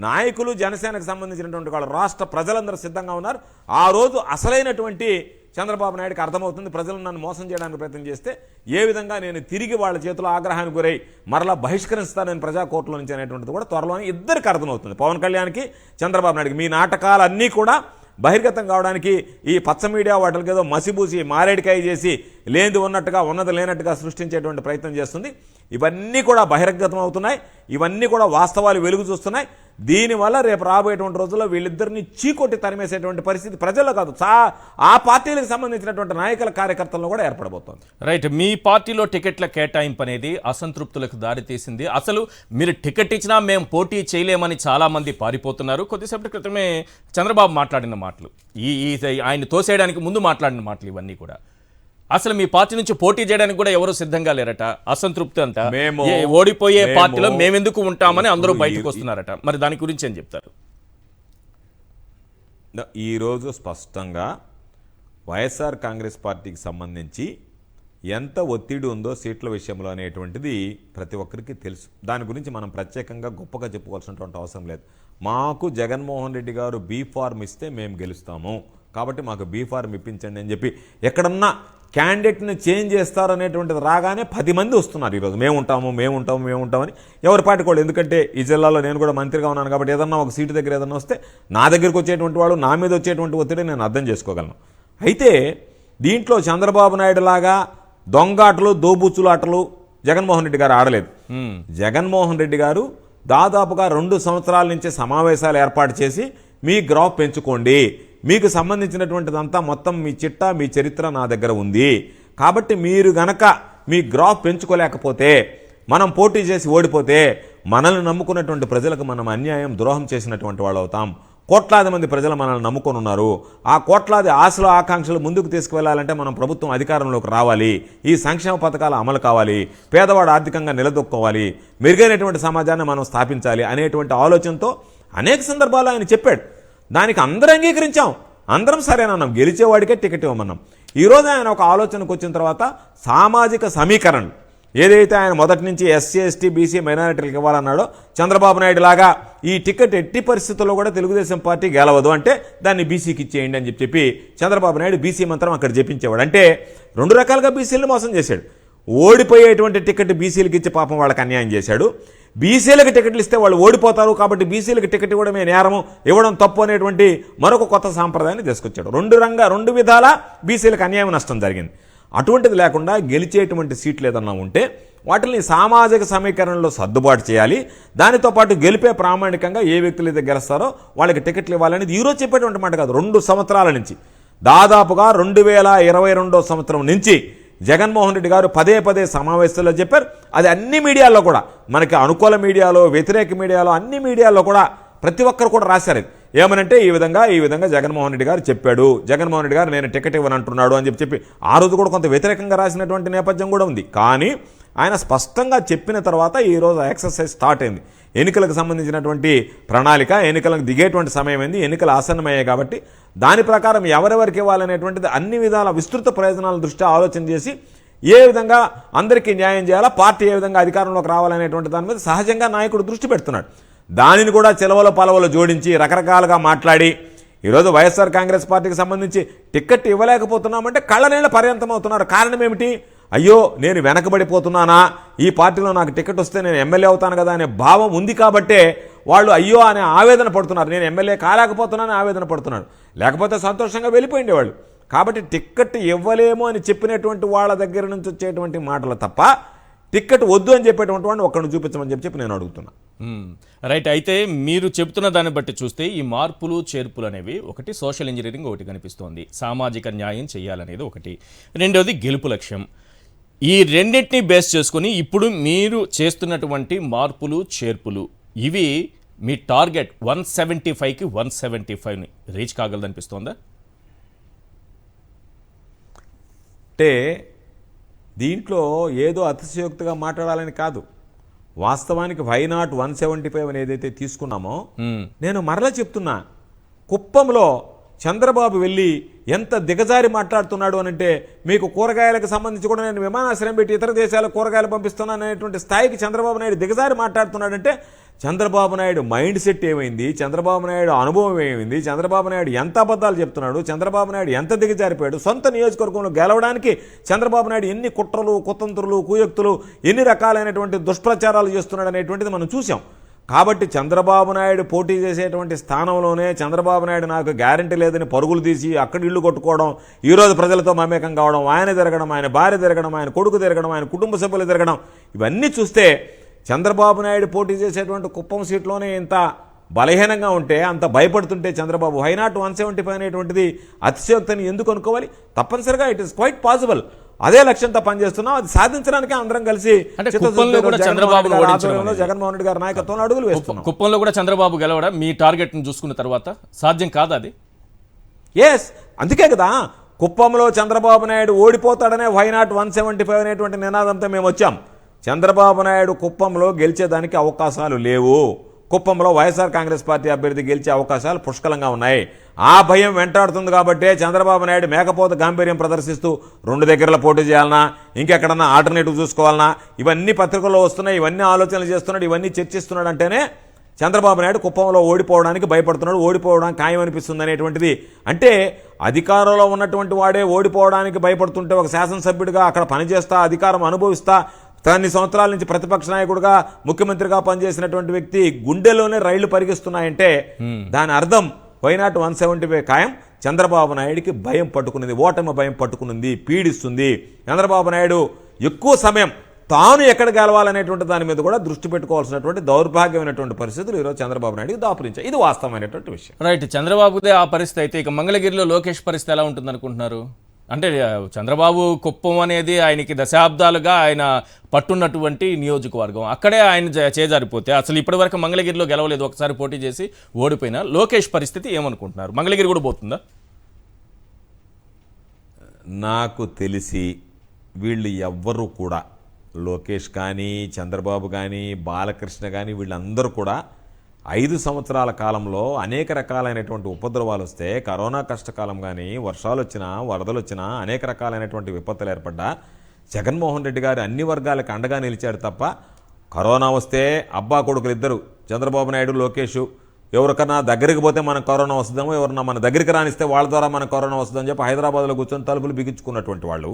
నాయకులు జనసేనకు సంబంధించినటువంటి వాళ్ళు రాష్ట్ర ప్రజలందరూ సిద్ధంగా ఉన్నారు. ఆ రోజు అసలైనటువంటి చంద్రబాబు నాయుడికి అర్థమవుతుంది, ప్రజలు నన్ను మోసం చేయడానికి ప్రయత్నం చేస్తే ఏ విధంగా నేను తిరిగి వాళ్ళ చేతిలో ఆగ్రహానికి గురై మరలా బహిష్కరిస్తానని ప్రజా కోర్టులో నుంచి అనేటువంటిది కూడా త్వరలోనే ఇద్దరికి అర్థమవుతుంది, పవన్ కళ్యాణ్కి చంద్రబాబు నాయుడికి. మీ నాటకాలన్నీ కూడా బహిర్గతం కావడానికి ఈ పచ్చ మీడియా వాటికి ఏదో మసిబూసి మారేడికాయ చేసి లేనిది ఉన్నట్టుగా ఉన్నది లేనట్టుగా సృష్టించేటువంటి ప్రయత్నం చేస్తుంది. ఇవన్నీ కూడా బహిర్గతం అవుతున్నాయి, ఇవన్నీ కూడా వాస్తవాలు వెలుగు చూస్తున్నాయి. దీనివల్ల రేపు రాబోయేటువంటి రోజుల్లో వీళ్ళిద్దరిని చీకొట్టి తరిమేసేటువంటి పరిస్థితి ప్రజల్లో కాదు, ఆ పార్టీలకు సంబంధించినటువంటి నాయకుల కార్యకర్తలను కూడా ఏర్పడబోతోంది. రైట్, మీ పార్టీలో టికెట్ల కేటాయింపు అనేది అసంతృప్తులకు దారితీసింది. అసలు మీరు టికెట్ ఇచ్చినా మేము పోటీ చేయలేమని చాలా మంది పారిపోతున్నారు. కొద్దిసేపటి క్రితమే చంద్రబాబు మాట్లాడిన మాటలు, ఆయన తోసేయడానికి ముందు మాట్లాడిన మాటలు ఇవన్నీ కూడా. అసలు మీ పార్టీ నుంచి పోటీ చేయడానికి కూడా ఎవరు సిద్ధంగా లేరట, అసంతృప్తి అంట, ఓడిపోయే పార్టీలో మేమెందుకు ఉంటామని అందరూ బయటకు వస్తున్నారట. మరి దాని గురించి ఏం చెప్తారు? ఈరోజు స్పష్టంగా వైఎస్ఆర్ కాంగ్రెస్ పార్టీకి సంబంధించి ఎంత ఒత్తిడి ఉందో సీట్ల విషయంలో అనేటువంటిది ప్రతి ఒక్కరికి తెలుసు. దాని గురించి మనం ప్రత్యేకంగా గొప్పగా చెప్పుకోవాల్సినటువంటి అవసరం లేదు. మాకు జగన్మోహన్ రెడ్డి గారు బీ ఫార్మ్ ఇస్తే మేము గెలుస్తాము, కాబట్టి మాకు బీ ఫార్మ్ ఇప్పించండి అని చెప్పి ఎక్కడన్నా క్యాండిడేట్ని చేంజ్ చేస్తారు అనేటువంటిది రాగానే 10 మంది వస్తున్నారు ఈరోజు. మేము ఉంటామని ఎవరి పార్టీ కూడా. ఎందుకంటే ఈ జిల్లాలో నేను కూడా మంత్రిగా ఉన్నాను కాబట్టి ఏదన్నా ఒక సీటు దగ్గర ఏదన్నా వస్తే నా దగ్గరికి వచ్చేటువంటి వాడు నా మీద వచ్చేటువంటి ఒత్తిడి నేను అర్థం చేసుకోగలను. అయితే దీంట్లో చంద్రబాబు నాయుడు లాగా దొంగాటలు దోబుచ్చులు ఆటలు జగన్మోహన్ రెడ్డి గారు ఆడలేదు. జగన్మోహన్ రెడ్డి గారు దాదాపుగా 2 సంవత్సరాల నుంచి సమావేశాలు ఏర్పాటు చేసి మీ గ్రాఫ్ పెంచుకోండి, మీకు సంబంధించినటువంటిదంతా మొత్తం మీ చిట్టా మీ చరిత్ర నా దగ్గర ఉంది, కాబట్టి మీరు గనక మీ గ్రాఫ్ పెంచుకోలేకపోతే మనం పోటీ చేసి ఓడిపోతే మనల్ని నమ్ముకున్నటువంటి ప్రజలకు మనం అన్యాయం ద్రోహం చేసినటువంటి వాళ్ళు అవుతాం. కోట్లాది మంది ప్రజలు మనల్ని నమ్ముకొని ఉన్నారు. ఆ కోట్లాది ఆశలు ఆకాంక్షలు ముందుకు తీసుకువెళ్లాలంటే మనం ప్రభుత్వం అధికారంలోకి రావాలి, ఈ సంక్షేమ పథకాలు అమలు కావాలి, పేదవాడు ఆర్థికంగా నిలదొక్కోవాలి, మెరుగైనటువంటి సమాజాన్ని మనం స్థాపించాలి అనేటువంటి ఆలోచనతో అనేక సందర్భాలు ఆయన చెప్పాడు. దానికి అందరూ అంగీకరించాం, అందరం సరేనన్నాం, గెలిచేవాడికే టికెట్ ఇవ్వమన్నాం. ఈరోజు ఆయన ఒక ఆలోచనకు వచ్చిన తర్వాత సామాజిక సమీకరణ ఏదైతే ఆయన మొదటి నుంచి ఎస్సీ ఎస్టీ బీసీ మైనారిటీలకు ఇవ్వాలన్నాడో, చంద్రబాబు నాయుడు లాగా ఈ టికెట్ ఎట్టి పరిస్థితుల్లో కూడా తెలుగుదేశం పార్టీ గెలవదు అంటే దాన్ని బీసీకి ఇచ్చేయండి అని చెప్పి చంద్రబాబు నాయుడు బీసీ మంత్రం అక్కడ చెప్పించేవాడు. అంటే 2 రకాలుగా బీసీలను మోసం చేశాడు. ఓడిపోయేటువంటి టికెట్ బీసీలకు ఇచ్చి పాపం వాళ్ళకి అన్యాయం చేశాడు. బీసీలకు టికెట్లు ఇస్తే వాళ్ళు ఓడిపోతారు కాబట్టి బీసీలకు టికెట్ ఇవ్వడమే నేరము, ఇవ్వడం తప్పు అనేటువంటి మరొక కొత్త సాంప్రదాయాన్ని తీసుకొచ్చాడు. 2 విధాలా బీసీలకు అన్యాయం నష్టం జరిగింది. అటువంటిది లేకుండా గెలిచేటువంటి సీట్లు ఏదన్నా ఉంటే వాటిని సామాజిక సమీకరణలో సర్దుబాటు చేయాలి. దానితో పాటు గెలిపే ప్రామాణికంగా ఏ వ్యక్తులు అయితే గెలుస్తారో వాళ్ళకి టికెట్లు ఇవ్వాలనేది ఈరోజు చెప్పేటువంటి మాట కాదు. 2 సంవత్సరాల నుంచి దాదాపుగా 2022 సంవత్సరం నుంచి జగన్మోహన్ రెడ్డి గారు పదే సమావేశాల్లో చెప్పారు. అది అన్ని మీడియాల్లో కూడా, మనకి అనుకూల మీడియాలో వ్యతిరేక మీడియాలో అన్ని మీడియాల్లో కూడా ప్రతి ఒక్కరు కూడా రాశారు. ఏమనంటే ఈ విధంగా జగన్మోహన్ రెడ్డి గారు చెప్పాడు, జగన్మోహన్ రెడ్డి గారు నేను టికెట్ ఇవ్వనంటున్నాడు అని చెప్పి ఆ రోజు కూడా కొంత వ్యతిరేకంగా రాసినటువంటి నేపథ్యం కూడా ఉంది. కానీ ఆయన స్పష్టంగా చెప్పిన తర్వాత ఈరోజు ఎక్సర్సైజ్ స్టార్ట్ అయింది. ఎన్నికలకు సంబంధించినటువంటి ప్రణాళిక, ఎన్నికలకు దిగేటువంటి సమయం అయింది, ఎన్నికలు ఆసన్నమయ్యాయి కాబట్టి దాని ప్రకారం ఎవరెవరికి ఇవ్వాలనేటువంటిది అన్ని విధాల విస్తృత ప్రయోజనాల దృష్ట్యా ఆలోచన చేసి ఏ విధంగా అందరికీ న్యాయం చేయాలా, పార్టీ ఏ విధంగా అధికారంలోకి రావాలనేటువంటి దాని మీద సహజంగా నాయకుడు దృష్టి పెడుతున్నాడు. దానిని కూడా చెలవల పలవలు జోడించి రకరకాలుగా మాట్లాడి ఈరోజు వైఎస్ఆర్ కాంగ్రెస్ పార్టీకి సంబంధించి టికెట్ ఇవ్వలేకపోతున్నామంటే కళ్ళనీళ్ళ పర్యంతం అవుతున్నారు. కారణం ఏమిటి? అయ్యో నేను వెనకబడిపోతున్నానా, ఈ పార్టీలో నాకు టికెట్ వస్తే నేను ఎమ్మెల్యే అవుతాను కదా అనే భావం ఉంది కాబట్టే వాళ్ళు అయ్యో అనే ఆవేదన పడుతున్నారు. నేను ఎమ్మెల్యే కాలేకపోతున్నానని ఆవేదన పడుతున్నాడు, లేకపోతే సంతోషంగా వెళ్ళిపోయిండేవాళ్ళు. కాబట్టి టికెట్ ఇవ్వలేము అని చెప్పినటువంటి వాళ్ళ దగ్గర నుంచి వచ్చేటువంటి మాటలు తప్ప టికెట్ వద్దు అని చెప్పేటువంటి వాడిని ఒక్కడిని చూపించమని చెప్పి నేను అడుగుతున్నా. రైట్, అయితే మీరు చెబుతున్న దాన్ని బట్టి చూస్తే ఈ మార్పులు చేర్పులు అనేవి ఒకటి సోషల్ ఇంజనీరింగ్ ఒకటి కనిపిస్తోంది, సామాజిక న్యాయం చేయాలనేది ఒకటి, రెండవది గెలుపు లక్ష్యం. ఈ రెండింటిని బేస్ చేసుకుని ఇప్పుడు మీరు చేస్తున్నటువంటి మార్పులు చేర్పులు ఇవి మీ టార్గెట్ 175కి 175ని రీచ్ కాగలదనిపిస్తోందా? అంటే దీంట్లో ఏదో అతిశయోక్తిగా మాట్లాడాలని కాదు, వాస్తవానికి వై నాట్ 175 అని ఏదైతే తీసుకున్నామో నేను మరలా చెప్తున్నా, కుప్పంలో చంద్రబాబు వెళ్ళి ఎంత దిగజారి మాట్లాడుతున్నాడు అనంటే మీకు కూరగాయలకు సంబంధించి కూడా నేను విమానాశ్రయం పెట్టి ఇతర దేశాలకు కూరగాయలు పంపిస్తున్నాను అనేటువంటి స్థాయికి చంద్రబాబు నాయుడు దిగజారి మాట్లాడుతున్నాడంటే చంద్రబాబు నాయుడు మైండ్ సెట్ ఏమైంది, చంద్రబాబు నాయుడు అనుభవం ఏమైంది, చంద్రబాబు నాయుడు ఎంత అబద్ధాలు చెప్తున్నాడు, చంద్రబాబు నాయుడు ఎంత దిగజారిపోయాడు, సొంత నియోజకవర్గంలో గెలవడానికి చంద్రబాబు నాయుడు ఎన్ని కుట్రలు కుతంత్రులు కుయుక్తులు ఎన్ని రకాలైనటువంటి దుష్ప్రచారాలు చేస్తున్నాడు అనేటువంటిది మనం చూసాం. కాబట్టి చంద్రబాబు నాయుడు పోటీ చేసేటువంటి స్థానంలోనే చంద్రబాబు నాయుడు నాకు గ్యారంటీ లేదని పరుగులు తీసి అక్కడ ఇళ్ళు కొట్టుకోవడం, ఈరోజు ప్రజలతో మమేకం కావడం, ఆయన తిరగడం, ఆయన భార్య తిరగడం, ఆయన కొడుకు తిరగడం, ఆయన కుటుంబ సభ్యులు తిరగడం, ఇవన్నీ చూస్తే చంద్రబాబు నాయుడు పోటీ చేసేటువంటి కుప్పం సీట్లోనే ఇంత బలహీనంగా ఉంటే, అంత భయపడుతుంటే చంద్రబాబు వై నాట్ 175 అనేటువంటిది అతిశయోక్తిని ఎందుకు అనుకోవాలి? తప్పనిసరిగా ఇట్ ఈస్ క్వైట్ పాసిబుల్. అదే లక్ష్యంతో పనిచేస్తున్నాం. అది సాధించడానికి అందరం కలిసి జగన్మోహన్ రెడ్డి గారి నాయకత్వంలో అడుగులు వేస్తున్నాం. కుప్పంలో కూడా చంద్రబాబు గెలవడం మీ టార్గెట్ ను చూసుకున్న తర్వాత సాధ్యం కాదు అది. ఎస్, అందుకే కదా కుప్పంలో చంద్రబాబు నాయుడు ఓడిపోతాడనే వై నాట్ 175 అనేటువంటి నినాదంతో మేము వచ్చాం. చంద్రబాబు నాయుడు కుప్పంలో గెలిచేదానికి అవకాశాలు లేవు. కుప్పంలో వైఎస్ఆర్ కాంగ్రెస్ పార్టీ అభ్యర్థి గెలిచే అవకాశాలు పుష్కలంగా ఉన్నాయి. ఆ భయం వెంటాడుతుంది కాబట్టే చంద్రబాబు నాయుడు మేకపోత గాంభీర్యం ప్రదర్శిస్తూ 2 దగ్గరలో పోటీ చేయాలన్నా, ఇంకెక్కడన్నా ఆల్టర్నేటివ్ చూసుకోవాలన్నా, ఇవన్నీ పత్రికల్లో వస్తున్నాయి, ఇవన్నీ ఆలోచనలు చేస్తున్నాడు, ఇవన్నీ చర్చిస్తున్నాడు అంటేనే చంద్రబాబు నాయుడు కుప్పంలో ఓడిపోవడానికి భయపడుతున్నాడు, ఓడిపోవడానికి ఖాయం అనిపిస్తుంది అనేటువంటిది. అంటే అధికారంలో ఉన్నటువంటి వాడే ఓడిపోవడానికి భయపడుతుంటే ఒక శాసనసభ్యుడిగా అక్కడ పనిచేస్తా, అధికారం అనుభవిస్తా, కొన్ని సంవత్సరాల నుంచి ప్రతిపక్ష నాయకుడిగా ముఖ్యమంత్రిగా పనిచేసినటువంటి వ్యక్తి గుండెలోనే రైళ్లు పరిగిస్తున్నాయంటే దాని అర్థం వై నాట్ 175 ఖాయం. చంద్రబాబు నాయుడికి భయం పట్టుకున్నది, ఓటమి భయం పట్టుకున్నది, పీడిస్తుంది. చంద్రబాబు నాయుడు ఎక్కువ సమయం తాను ఎక్కడ గెలవాలనేటువంటి దాని మీద కూడా దృష్టి పెట్టుకోవాల్సినటువంటి దౌర్భాగ్యమైనటువంటి పరిస్థితులు ఈరోజు చంద్రబాబు నాయుడు దాపురించాయి. ఇది వాస్తవమైనటువంటి విషయం. రైట్, చంద్రబాబుదే ఆ పరిస్థితి అయితే ఇక మంగళగిరిలో లోకేష్ పరిస్థితి ఎలా ఉంటుంది అనుకుంటున్నారు? అంటే చంద్రబాబు కుప్పం అనేది ఆయనకి దశాబ్దాలుగా ఆయన పట్టున్నటువంటి నియోజకవర్గం, అక్కడే ఆయన చేజారిపోతే అసలు ఇప్పటివరకు మంగళగిరిలో గెలవలేదు, ఒకసారి పోటీ చేసి ఓడిపోయినా లోకేష్ పరిస్థితి ఏమనుకుంటున్నారు? మంగళగిరి కూడా పోతుందా? నాకు తెలిసి వీళ్ళు ఎవ్వరూ కూడా, లోకేష్ కానీ, చంద్రబాబు కానీ, బాలకృష్ణ కానీ, వీళ్ళందరూ కూడా 5 సంవత్సరాల కాలంలో అనేక రకాలైనటువంటి ఉపద్రవాలు వస్తే, కరోనా కష్టకాలం కానీ, వర్షాలు వచ్చినా, వరదలు వచ్చినా, అనేక రకాలైనటువంటి విపత్తులు ఏర్పడ్డా జగన్మోహన్ రెడ్డి గారు అన్ని వర్గాలకు అండగా నిలిచాడు తప్ప, కరోనా వస్తే అబ్బా కొడుకులు ఇద్దరు చంద్రబాబు నాయుడు, లోకేష్, ఎవరికన్నా దగ్గరికి పోతే మనకు కరోనా వస్తుందేమో, ఎవరన్నా మన దగ్గరికి రానిస్తే వాళ్ళ ద్వారా మనకు కరోనా వస్తుందని చెప్పి హైదరాబాద్లో కూర్చొని తలుపులు బిగించుకున్నటువంటి వాళ్ళు,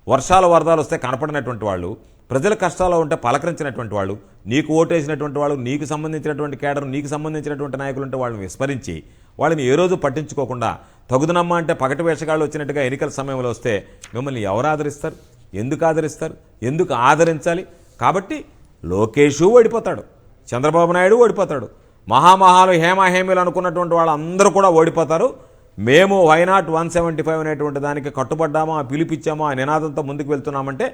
వర్షాలు వరదలు వస్తే కనపడినటువంటి వాళ్ళు, ప్రజల కష్టాల్లో ఉంటే పలకరించినటువంటి వాళ్ళు, నీకు ఓటేసినటువంటి వాళ్ళు, నీకు సంబంధించినటువంటి కేడర్, నీకు సంబంధించినటువంటి నాయకులు ఉంటే వాళ్ళని విస్మరించి వాళ్ళని ఏ రోజు పట్టించుకోకుండా తగుదనమ్మ అంటే పగటి వేషగాళ్ళు వచ్చినట్టుగా ఎన్నికల సమయంలో వస్తే మిమ్మల్ని ఎవరు ఆదరిస్తారు? ఎందుకు ఆదరిస్తారు? ఎందుకు ఆదరించాలి? కాబట్టి లోకేషు ఓడిపోతాడు, చంద్రబాబు నాయుడు ఓడిపోతాడు, మహామహాలు హేమాహేమీలు అనుకున్నటువంటి వాళ్ళందరూ కూడా ఓడిపోతారు. మేము వై నాట్ 175 అనేటువంటి దానికి కట్టుబడ్డామా, పిలిపిచ్చామా, ఆ నినాదంతో ముందుకు వెళ్తున్నామంటే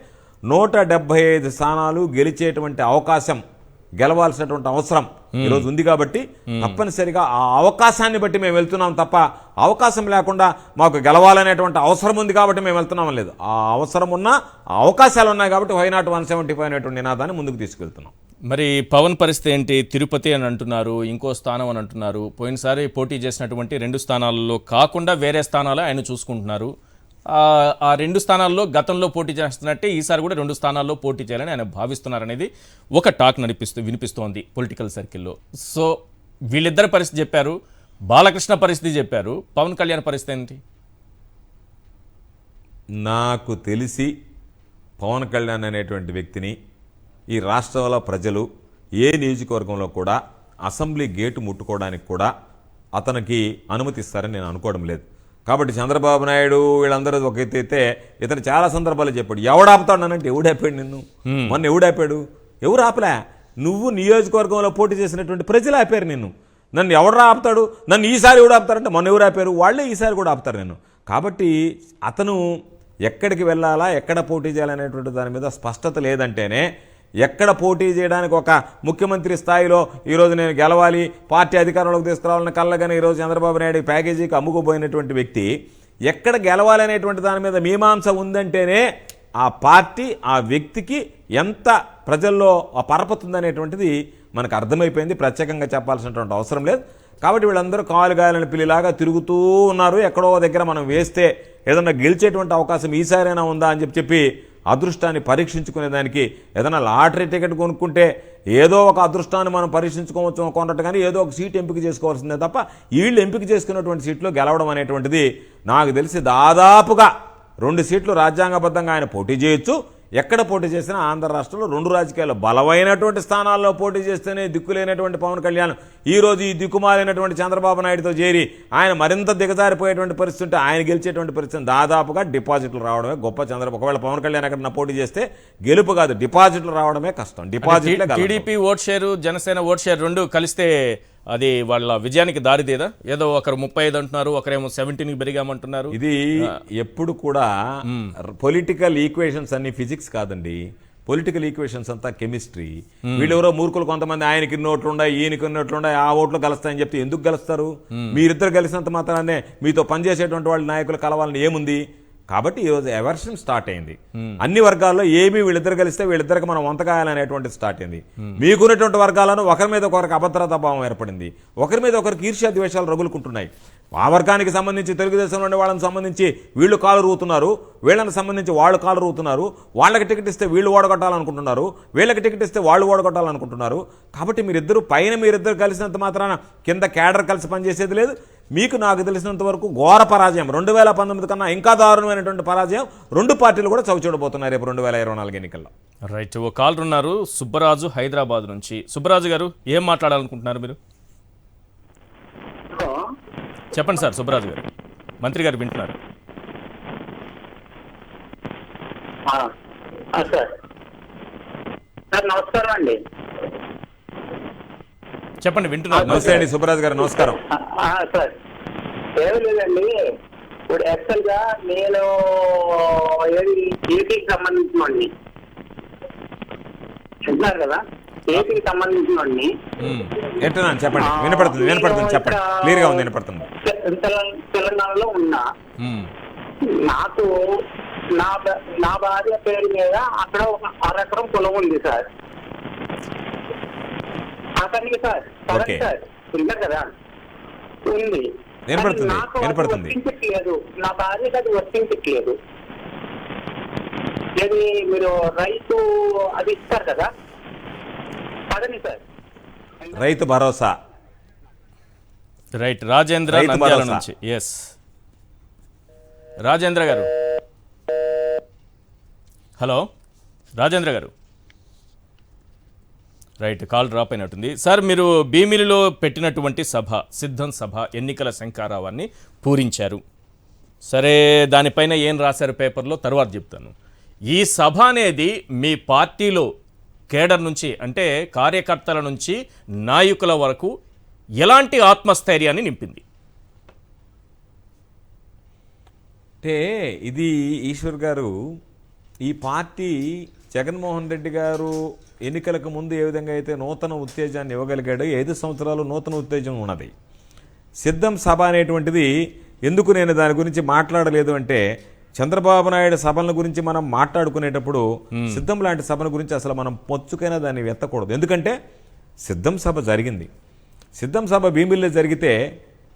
175 స్థానాలు గెలిచేటువంటి అవకాశం, గెలవాల్సినటువంటి అవసరం ఈరోజు ఉంది. కాబట్టి తప్పనిసరిగా ఆ అవకాశాన్ని బట్టి మేము వెళ్తున్నాం తప్ప, అవకాశం లేకుండా మాకు గెలవాలనేటువంటి అవసరం ఉంది కాబట్టి మేము వెళ్తున్నాం లేదు. ఆ అవసరం ఉన్నా, ఆ అవకాశాలు ఉన్నాయి కాబట్టి వై నాట్ 175 అనేటువంటి నినాదాన్ని ముందుకు తీసుకెళ్తున్నాం. మరి పవన్ పరిస్థితి ఏంటి? తిరుపతి అని అంటున్నారు, ఇంకో స్థానం అని అంటున్నారు. పోయినసారి పోటీ చేసినటువంటి 2 స్థానాలలో కాకుండా వేరే స్థానాలు ఆయన చూసుకుంటున్నారు. ఆ 2 స్థానాల్లో గతంలో పోటీ చేస్తున్నట్టే ఈసారి కూడా 2 స్థానాల్లో పోటీ చేయాలని ఆయన భావిస్తున్నారనేది ఒక టాక్ వినిపిస్తోంది పొలిటికల్ సర్కిల్లో. సో వీళ్ళిద్దరి పరిస్థితి చెప్పారు, బాలకృష్ణ పరిస్థితి చెప్పారు, పవన్ కళ్యాణ్ పరిస్థితి ఏంటి? నాకు తెలిసి పవన్ కళ్యాణ్ అనేటువంటి వ్యక్తిని ఈ రాష్ట్రంలో ప్రజలు ఏ నియోజకవర్గంలో కూడా అసెంబ్లీ గేటు ముట్టుకోవడానికి కూడా అతనికి అనుమతిస్తారని నేను అనుకోవడం లేదు. కాబట్టి చంద్రబాబు నాయుడు వీళ్ళందరూ ఒక ఎత్తైతే ఇతను చాలా సందర్భాలు చెప్పాడు, ఎవడాపుతాడు అనంటే ఎవడాపాడు నిన్ను? మొన్న ఎవడాపాడు? ఎవరు ఆపలే. నువ్వు నియోజకవర్గంలో పోటీ చేసినటువంటి ప్రజలు ఆపారు నిన్ను. నన్ను ఎవరు ఆపుతాడు? నన్ను ఈసారి ఎవడు ఆపుతారంటే మొన్న ఎవరు ఆపారు? వాళ్ళే ఈసారి కూడా ఆపుతారు నేను. కాబట్టి అతను ఎక్కడికి వెళ్ళాలా, ఎక్కడ పోటీ చేయాలనేటువంటి దాని మీద స్పష్టత లేదంటేనే, ఎక్కడ పోటీ చేయడానికి ఒక ముఖ్యమంత్రి స్థాయిలో ఈరోజు నేను గెలవాలి, పార్టీ అధికారంలోకి తీసుకురావాలని కళ్ళగానే ఈరోజు చంద్రబాబు నాయుడు ప్యాకేజీకి అమ్ముకుపోయినటువంటి వ్యక్తి ఎక్కడ గెలవాలనేటువంటి దాని మీద మీమాంస ఉందంటేనే ఆ పార్టీ, ఆ వ్యక్తికి ఎంత ప్రజల్లో పరపతుందనేటువంటిది మనకు అర్థమైపోయింది. ప్రత్యేకంగా చెప్పాల్సినటువంటి అవసరం లేదు. కాబట్టి వీళ్ళందరూ కాలుగాయలని పిల్లిలాగా తిరుగుతూ ఉన్నారు. ఎక్కడో దగ్గర మనం వేస్తే ఏదన్నా గెలిచేటువంటి అవకాశం ఈసారైనా ఉందా అని చెప్పి అదృష్టాన్ని పరీక్షించుకునేదానికి ఏదైనా లాటరీ టికెట్ కొనుక్కుంటే ఏదో ఒక అదృష్టాన్ని మనం పరీక్షించుకోవచ్చు కొన్నట్టు, కానీ ఏదో ఒక సీట్ ఎంపిక చేసుకోవాల్సిందే తప్ప వీళ్ళు ఎంపిక చేసుకున్నటువంటి సీట్లో గెలవడం అనేటువంటిది నాకు తెలిసి దాదాపుగా 2 సీట్లు రాజ్యాంగబద్ధంగా ఆయన పోటీ చేయొచ్చు. ఎక్కడ పోటీ చేసినా ఆంధ్ర రాష్ట్రంలో 2 రాజకీయాలు బలమైనటువంటి స్థానాల్లో పోటీ చేస్తేనే దిక్కులేనటువంటి పవన్ కళ్యాణ్ ఈరోజు ఈ దిక్కుమాలినటువంటి చంద్రబాబు నాయుడుతో చేరి ఆయన మరింత దిగజారిపోయేటువంటి పరిస్థితి ఉంటే ఆయన గెలిచేటువంటి పరిస్థితి దాదాపుగా డిపాజిట్లు రావడమే గొప్ప. ఒకవేళ పవన్ కళ్యాణ్ ఎక్కడన్నా పోటీ చేస్తే గెలుపు కాదు, డిపాజిట్లు రావడమే కష్టం. డిపాజిట్లే TDP vote share Janasena vote share 2 కలిస్తే అది వాళ్ళ విజయానికి దారిదేదా? ఏదో ఒకరు 35 అంటున్నారు, ఒకరేమో 17కి పెరిగామంటున్నారు. ఇది ఎప్పుడు కూడా పొలిటికల్ ఈక్వేషన్స్ అన్ని ఫిజిక్స్ కాదండి. పొలిటికల్ ఈక్వేషన్స్ అంతా కెమిస్ట్రీ. వీళ్ళెవరో మూర్ఖులు కొంతమంది ఆయనకి ఓట్లు ఉన్నాయి, ఈయనకి ఓట్లు ఉన్నాయి, ఆ ఓట్లు కలుస్తాయని చెప్తే ఎందుకు కలుస్తారు? మీరిద్దరు కలిసినంత మాత్రానే మీతో పనిచేసేటువంటి వాళ్ళ నాయకులు కలవాలని ఏముంది? కాబట్టి ఈరోజు ఎవర్షన్ స్టార్ట్ అయింది అన్ని వర్గాల్లో. ఏమి వీళ్ళిద్దరు కలిస్తే వీళ్ళిద్దరికి మనం వంతకాయాలనేటువంటి స్టార్ట్ అయింది. మీకున్నటువంటి వర్గాలను ఒకరి మీద ఒకరికి అభద్రతా భావం ఏర్పడింది, ఒకరి మీద ఒకరికి ఈర్ష్యా ద్వేషాలు రగులుకుంటున్నాయి. ఆ వర్గానికి సంబంధించి తెలుగుదేశంలో ఉండే వాళ్ళని సంబంధించి వీళ్ళు కాలు రూతున్నారు, వీళ్ళని సంబంధించి వాళ్ళు కాలు రూతున్నారు. వాళ్ళకి టికెట్ ఇస్తే వీళ్ళు ఓడగొట్టాలనుకుంటున్నారు, వీళ్ళకి టికెట్ ఇస్తే వాళ్ళు ఓడగొట్టాలనుకుంటున్నారు. కాబట్టి మీరిద్దరు కలిసినంత మాత్రాన కింద క్యాడర్ కలిసి పనిచేసేది లేదు. మీకు నాకు తెలిసినంత వరకు ఘోర పరాజయం 2019 కన్నా ఇంకా దారుణమైనటువంటి పరాజయం 2 పార్టీలు కూడా చవిచూడబోతున్నారు రేపు 2024 ఎన్నికల్లో. రైట్, ఓ కాల్ ఉన్నారు సుబ్బరాజు హైదరాబాద్ నుంచి. సుబ్బరాజు గారు ఏం మాట్లాడాలనుకుంటున్నారు మీరు? చెప్పండి సార్. సుబ్బరాజు గారు, మంత్రి గారు వింటున్నారు. సార్ నమస్కారం అండి. చెప్పండి, వింటున్నారు. నమస్తే అండి సుబ్బరాజు గారు, నమస్కారం. సార్ ఏమీ లేదండి, ఇప్పుడు యాక్చువల్ గా నేను ఏపీకి సంబంధించిన వాడిని చెప్తున్నారు కదా, ఏపీకి సంబంధించిన వాడిని వింటున్నాను. చెప్పండి, వినపడుతుంది చెప్పండి, క్లియర్ గా ఉంది, వినపడుతుంది. తెలంగాణలో ఉన్నా, నాకు నా భార్య పేరు మీద అక్కడ ఒక 1/2 ఎకరం పొలం ఉంది సార్. అతనికి సార్ సార్ ఉన్నారు కదా, ఉంది, వర్తించట్లేదు. నా భార్యకి అది వర్తించట్లేదు. అది మీరు రైతు అది ఇస్తారు కదా, అదని సార్ రైతు భరోసా. రైట్, రాజేంద్ర నంద్యాల నుంచి. ఎస్ రాజేంద్ర గారు. హలో రాజేంద్ర గారు. రైట్, కాల్ డ్రాప్ అయినట్టుంది. సార్, మీరు భీమిలిలో పెట్టినటువంటి సభ, సిద్ధం సభ, ఎన్నికల శంఖారావాన్ని పూరించారు. సరే, దానిపైన ఏం రాశారు పేపర్లో తర్వాత చెప్తాను. ఈ సభ అనేది మీ పార్టీలో కేడర్ నుంచి, అంటే కార్యకర్తల నుంచి నాయకుల వరకు ఎలాంటి ఆత్మస్థైర్యాన్ని నింపింది? అంటే ఇది ఈశ్వర్ గారు, ఈ పార్టీ జగన్మోహన్ రెడ్డి గారు ఎన్నికలకు ముందు ఏ విధంగా అయితే నూతన ఉత్తేజాన్ని ఇవ్వగలిగాడో 5 సంవత్సరాలు నూతన ఉత్తేజం ఉన్నది. సిద్ధం సభ అనేటువంటిది ఎందుకు నేను దాని గురించి మాట్లాడలేదు అంటే, చంద్రబాబు నాయుడు సభల గురించి మనం మాట్లాడుకునేటప్పుడు సిద్ధం లాంటి సభల గురించి అసలు మనం పొచ్చుకైనా దాన్ని ఎత్తకూడదు. ఎందుకంటే సిద్ధం సభ జరిగింది. సిద్ధం సభ భీమిల్లో జరిగితే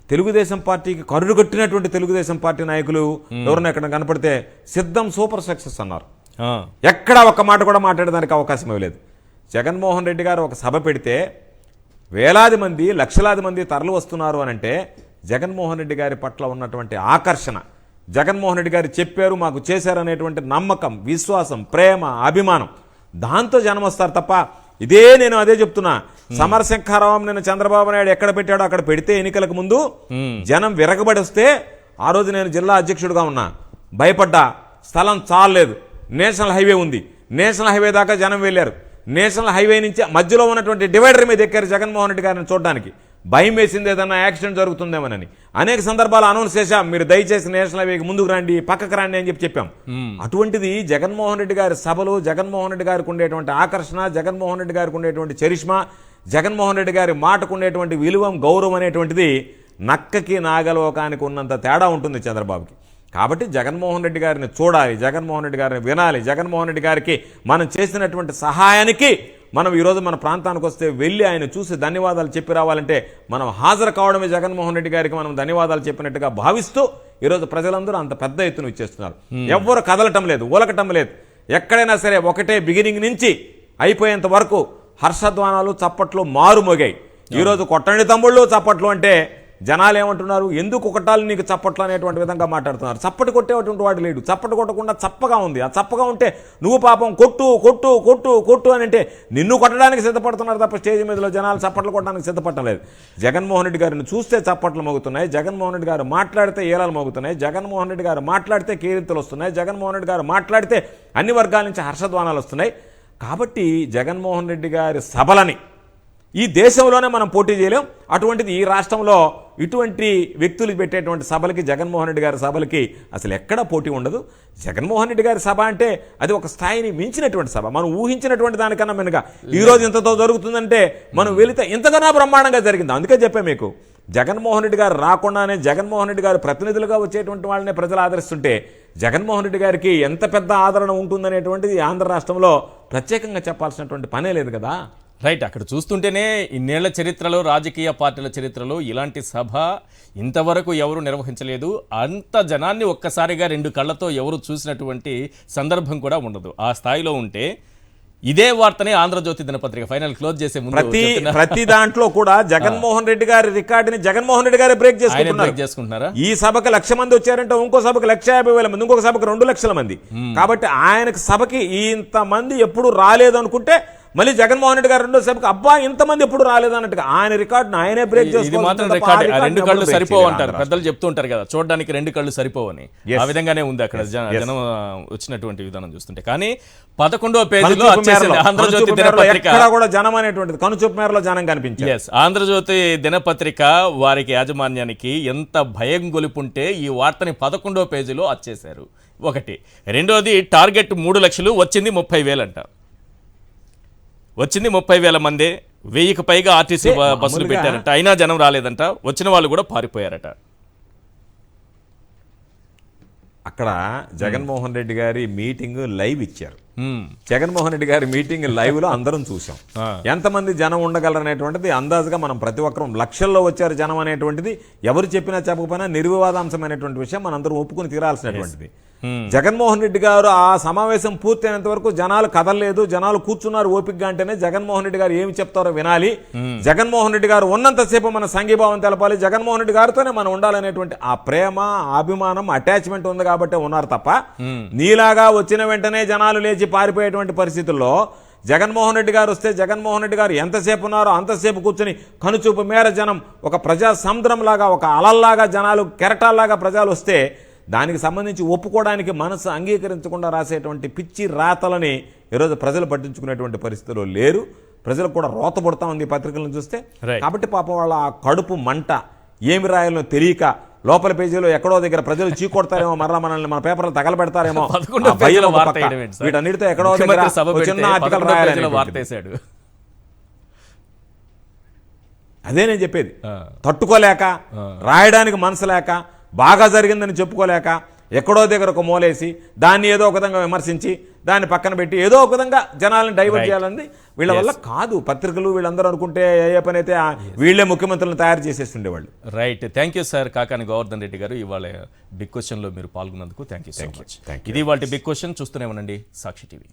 తెలుగుదేశం పార్టీకి కరుడు కట్టినటువంటి తెలుగుదేశం పార్టీ నాయకులు ఎవరైనా ఎక్కడ కనపడితే సిద్ధం సూపర్ సక్సెస్ అన్నారు. ఎక్కడ ఒక్క మాట కూడా మాట్లాడడానికి అవకాశం ఇవ్వలేదు. జగన్మోహన్ రెడ్డి గారు ఒక సభ పెడితే వేలాది మంది, లక్షలాది మంది తరలి వస్తున్నారు అని అంటే జగన్మోహన్ రెడ్డి గారి పట్ల ఉన్నటువంటి ఆకర్షణ, జగన్మోహన్ రెడ్డి గారు చెప్పారు మాకు చేశారు అనేటువంటి నమ్మకం, విశ్వాసం, ప్రేమ, అభిమానం, దాంతో జనం వస్తారు తప్ప నేను అదే చెప్తున్నా. సమరశంఖారావం నేను చంద్రబాబు నాయుడు ఎక్కడ పెట్టాడో అక్కడ పెడితే ఎన్నికలకు ముందు జనం విరగబడి వస్తే, ఆ రోజు నేను జిల్లా అధ్యక్షుడిగా ఉన్నా, భయపడ్డా, స్థలం చాలలేదు, నేషనల్ హైవే ఉంది, నేషనల్ హైవే దాకా జనం వెళ్ళారు, నేషనల్ హైవే నుంచి మధ్యలో ఉన్నటువంటి డివైడర్ మీద ఎక్కారు జగన్మోహన్ రెడ్డి గారిని చూడడానికి. భయం వేసింది ఏదన్నా యాక్సిడెంట్ జరుగుతుందేమోనని. అనేక సందర్భాలు అనౌన్స్ చేశాం, మీరు దయచేసి నేషనల్ హైవేకి ముందుకు రండి, పక్కకు రండి అని చెప్పాం. అటువంటిది జగన్మోహన్ రెడ్డి గారి సభలు, జగన్మోహన్ రెడ్డి గారికి ఉండేటువంటి ఆకర్షణ, జగన్మోహన్ రెడ్డి గారికి ఉండేటువంటి చరిష్మా, జగన్మోహన్ రెడ్డి గారి మాటకు ఉండేటువంటి విలువం, గౌరవం అనేటువంటిది నక్కకి నాగలోకానికి ఉన్నంత తేడా ఉంటుంది చంద్రబాబుకి. కాబట్టి జగన్మోహన్ రెడ్డి గారిని చూడాలి, జగన్మోహన్ రెడ్డి గారిని వినాలి, జగన్మోహన్ రెడ్డి గారికి మనం చేసినటువంటి సహాయానికి మనం ఈరోజు మన ప్రాంతానికి వస్తే వెళ్ళి ఆయన చూసి ధన్యవాదాలు చెప్పి రావాలంటే మనం హాజరు కావడమే జగన్మోహన్ రెడ్డి గారికి మనం ధన్యవాదాలు చెప్పినట్టుగా భావిస్తూ ఈరోజు ప్రజలందరూ అంత పెద్ద ఎత్తున ఇచ్చేస్తున్నారు. ఎవ్వరు కదలటం లేదు, ఊలకటం లేదు. ఎక్కడైనా సరే ఒకటే బిగినింగ్ నుంచి అయిపోయేంత వరకు హర్షధ్వానాలు, చప్పట్లు మారుమోగాయి. ఈరోజు కొట్టండి తమ్ముళ్ళు చప్పట్లు అంటే జనాలు ఏమంటున్నారు, ఎందుకు కొట్టాలి నీకు చప్పట్లు అనేటువంటి విధంగా మాట్లాడుతున్నారు. చప్పటి కొట్టేటువంటి వాడు లేడు, చప్పటి కొట్టకుండా చప్పగా ఉంది. ఆ చప్పగా ఉంటే నువ్వు పాపం కొట్టు కొట్టు కొట్టు కొట్టు అని అంటే నిన్ను కొట్టడానికి సిద్ధపడుతున్నారు తప్ప స్టేజ్ మీదలో జనాలు చప్పట్లు కొట్టడానికి సిద్ధపడటం లేదు. జగన్మోహన్ రెడ్డి గారిని చూస్తే చప్పట్లు మోగుతున్నాయి, జగన్మోహన్ రెడ్డి గారు మాట్లాడితే ఏలాలు మోగుతున్నాయి, జగన్మోహన్ రెడ్డి గారు మాట్లాడితే కేరింతలు వస్తున్నాయి, జగన్మోహన్ రెడ్డి గారు మాట్లాడితే అన్ని వర్గాల నుంచి హర్షధ్వానాలు వస్తున్నాయి. కాబట్టి జగన్మోహన్ రెడ్డి గారి సభలని ఈ దేశంలోనే మనం పోటీ చేయలేం. అటువంటిది ఈ రాష్ట్రంలో ఇటువంటి వ్యక్తులు పెట్టేటువంటి సభలకి, జగన్మోహన్ రెడ్డి గారి సభలకి అసలు ఎక్కడా పోటీ ఉండదు. జగన్మోహన్ రెడ్డి గారి సభ అంటే అది ఒక స్థాయిని మించినటువంటి సభ. మనం ఊహించినటువంటి దానికన్నా మెనుగా ఈరోజు ఇంతతో జరుగుతుందంటే మనం వెళితే ఇంతకన్నా బ్రహ్మాండంగా జరిగింది. అందుకే చెప్పే మీకు, జగన్మోహన్ రెడ్డి గారు రాకుండానే జగన్మోహన్ రెడ్డి గారు ప్రతినిధులుగా వచ్చేటువంటి వాళ్ళని ప్రజలు ఆదరిస్తుంటే జగన్మోహన్ రెడ్డి గారికి ఎంత పెద్ద ఆదరణ ఉంటుందనేటువంటిది ఆంధ్ర రాష్ట్రంలో ప్రత్యేకంగా చెప్పాల్సినటువంటి పనే లేదు కదా. రైట్, అక్కడ చూస్తుంటేనే ఇన్నేళ్ల చరిత్రలో, రాజకీయ పార్టీల చరిత్రలో ఇలాంటి సభ ఇంతవరకు ఎవరు నిర్వహించలేదు. అంత జనాన్ని ఒక్కసారిగా 2 కళ్ళతో ఎవరు చూసినటువంటి సందర్భం కూడా ఉండదు. ఆ స్థాయిలో ఉంటే ఇదే వార్తని ఆంధ్రజ్యోతి దినపత్రిక ఫైనల్ క్లోజ్ చేసే ముందు ప్రతి దాంట్లో కూడా జగన్మోహన్ రెడ్డి గారి రికార్డుని జగన్మోహన్ రెడ్డి గారి బ్రేక్ చేసుకుంటున్నారా. ఈ సభకు 1,00,000 మంది వచ్చారంటే ఇంకో సభకు 1,50,000 మంది, ఇంకొక సభకు 2,00,000 మంది. కాబట్టి ఆయనకు సభకి ఇంత మంది ఎప్పుడు రాలేదు అనుకుంటే మళ్ళీ జగన్మోహన్ రెడ్డి గారు రెండో సభకు అబ్బా ఇంతమంది ఎప్పుడు రాలేదన్నట్టుగా ఆయన రికార్డును ఆయనే బ్రేక్ ఇది మాత్రం రికార్డ్. 2 కళ్ళు సరిపోవంటారు పెద్దలు చెప్తూ ఉంటారు కదా, చూడడానికి 2 కళ్ళు సరిపోవని. ఆ విధంగానే ఉంది అక్కడ జనం వచ్చినటువంటి విధానం చూస్తుంటే. కానీ 11వ పేజీలో ఆంధ్రజ్యోతి దినపత్రిక కూడా జనం అనేటువంటిది కనుచూపు మేరలో జనం కనిపించింది. ఆంధ్రజ్యోతి దినపత్రిక వారికి యాజమాన్యానికి ఎంత భయం గొలుపుంటే ఈ వార్తని 11వ పేజీలో వచ్చేశారు. ఒకటి. రెండోది, టార్గెట్ 3 లక్షలు, వచ్చింది 30,000 అంట. వచ్చింది 30,000 మందే, 1000కి పైగా ఆర్టీసీ బస్సులు పెట్టారంట, అయినా జనం రాలేదంట. వచ్చిన వాళ్ళు కూడా పారిపోయారట. అక్కడ జగన్మోహన్ రెడ్డి గారి మీటింగ్ లైవ్ ఇచ్చారు. జగన్మోహన్ రెడ్డి గారి మీటింగ్ లైవ్ లో అందరం చూసాం. ఎంతమంది జనం ఉండగలరు అనేటువంటిది అందాజుగా మనం ప్రతి ఒక్కరూ లక్షల్లో వచ్చారు జనం అనేటువంటిది ఎవరు చెప్పినా చెప్పకపోయినా నిర్వివాదాంశమైనటువంటి విషయం మనందరం ఒప్పుకుని తీరాల్సినటువంటిది. జగన్మోహన్ రెడ్డి గారు ఆ సమావేశం పూర్తయినంత వరకు జనాలు కదలలేదు, జనాలు కూర్చున్నారు ఓపికగా. అంటేనే జగన్మోహన్ రెడ్డి గారు ఏమి చెప్తారో వినాలి, జగన్మోహన్ రెడ్డి గారు ఉన్నంతసేపు మన సంఘీభావం తెలపాలి, జగన్మోహన్ రెడ్డి గారితోనే మనం ఉండాలనేటువంటి ఆ ప్రేమ, అభిమానం, అటాచ్మెంట్ ఉంది కాబట్టి ఉన్నారు తప్ప నీలాగా వచ్చిన వెంటనే జనాలు లేచి పారిపోయేటువంటి పరిస్థితుల్లో జగన్మోహన్ రెడ్డి గారు వస్తే జగన్మోహన్ రెడ్డి గారు ఎంతసేపు ఉన్నారో అంతసేపు కూర్చొని కనుచూపు మేర జనం ఒక ప్రజా సముద్రం లాగా, ఒక అలల్లాగా జనాలు, కెరటాల్లాగా ప్రజలు వస్తే దానికి సంబంధించి ఒప్పుకోవడానికి మనసు అంగీకరించకుండా రాసేటువంటి పిచ్చి రాతలని ఈరోజు ప్రజలు పట్టించుకునేటువంటి పరిస్థితుల్లో లేరు. ప్రజలకు కూడా రోత పడుతూ ఉంది ఈ పత్రికలను చూస్తే. కాబట్టి పాపం వాళ్ళ ఆ కడుపు మంట ఏమి రాయాలో తెలియక లోపల పేజీలో ఎక్కడో దగ్గర ప్రజలు చీకొడతారేమో, మరలా మనల్ని మన పేపర్లు తగలబెడతారేమో, వీటన్నిటితో ఎక్కడో దగ్గర చిన్న ఆర్టికల్ రాయాలి. అదే నేను చెప్పేది. తట్టుకోలేక, రాయడానికి మనసు లేక, బాగా జరిగిందని చెప్పుకోలేక ఎక్కడో దగ్గర ఒక మూలేసి దాన్ని ఏదో ఒక విధంగా విమర్శించి దాన్ని పక్కన పెట్టి ఏదో ఒక విధంగా జనాలను డైవర్ట్ చేయాలని వీళ్ళ వల్ల కాదు. పత్రికలు వీళ్ళందరూ అనుకుంటే ఏ పని అయితే వీళ్ళే ముఖ్యమంత్రులను తయారు చేసేస్తుండేవాళ్ళు. Right, thank you sir. Kakani Govardhan Reddy గారు, ఇవాళ బిగ్ క్వశ్చన్లో మీరు పాల్గొన్నందుకు థ్యాంక్ యూ సో మచ్. ఇది వాళ్ళ బిగ్ క్వశ్చన్. చూస్తూనే ఉండండి సాక్షి టీవీ.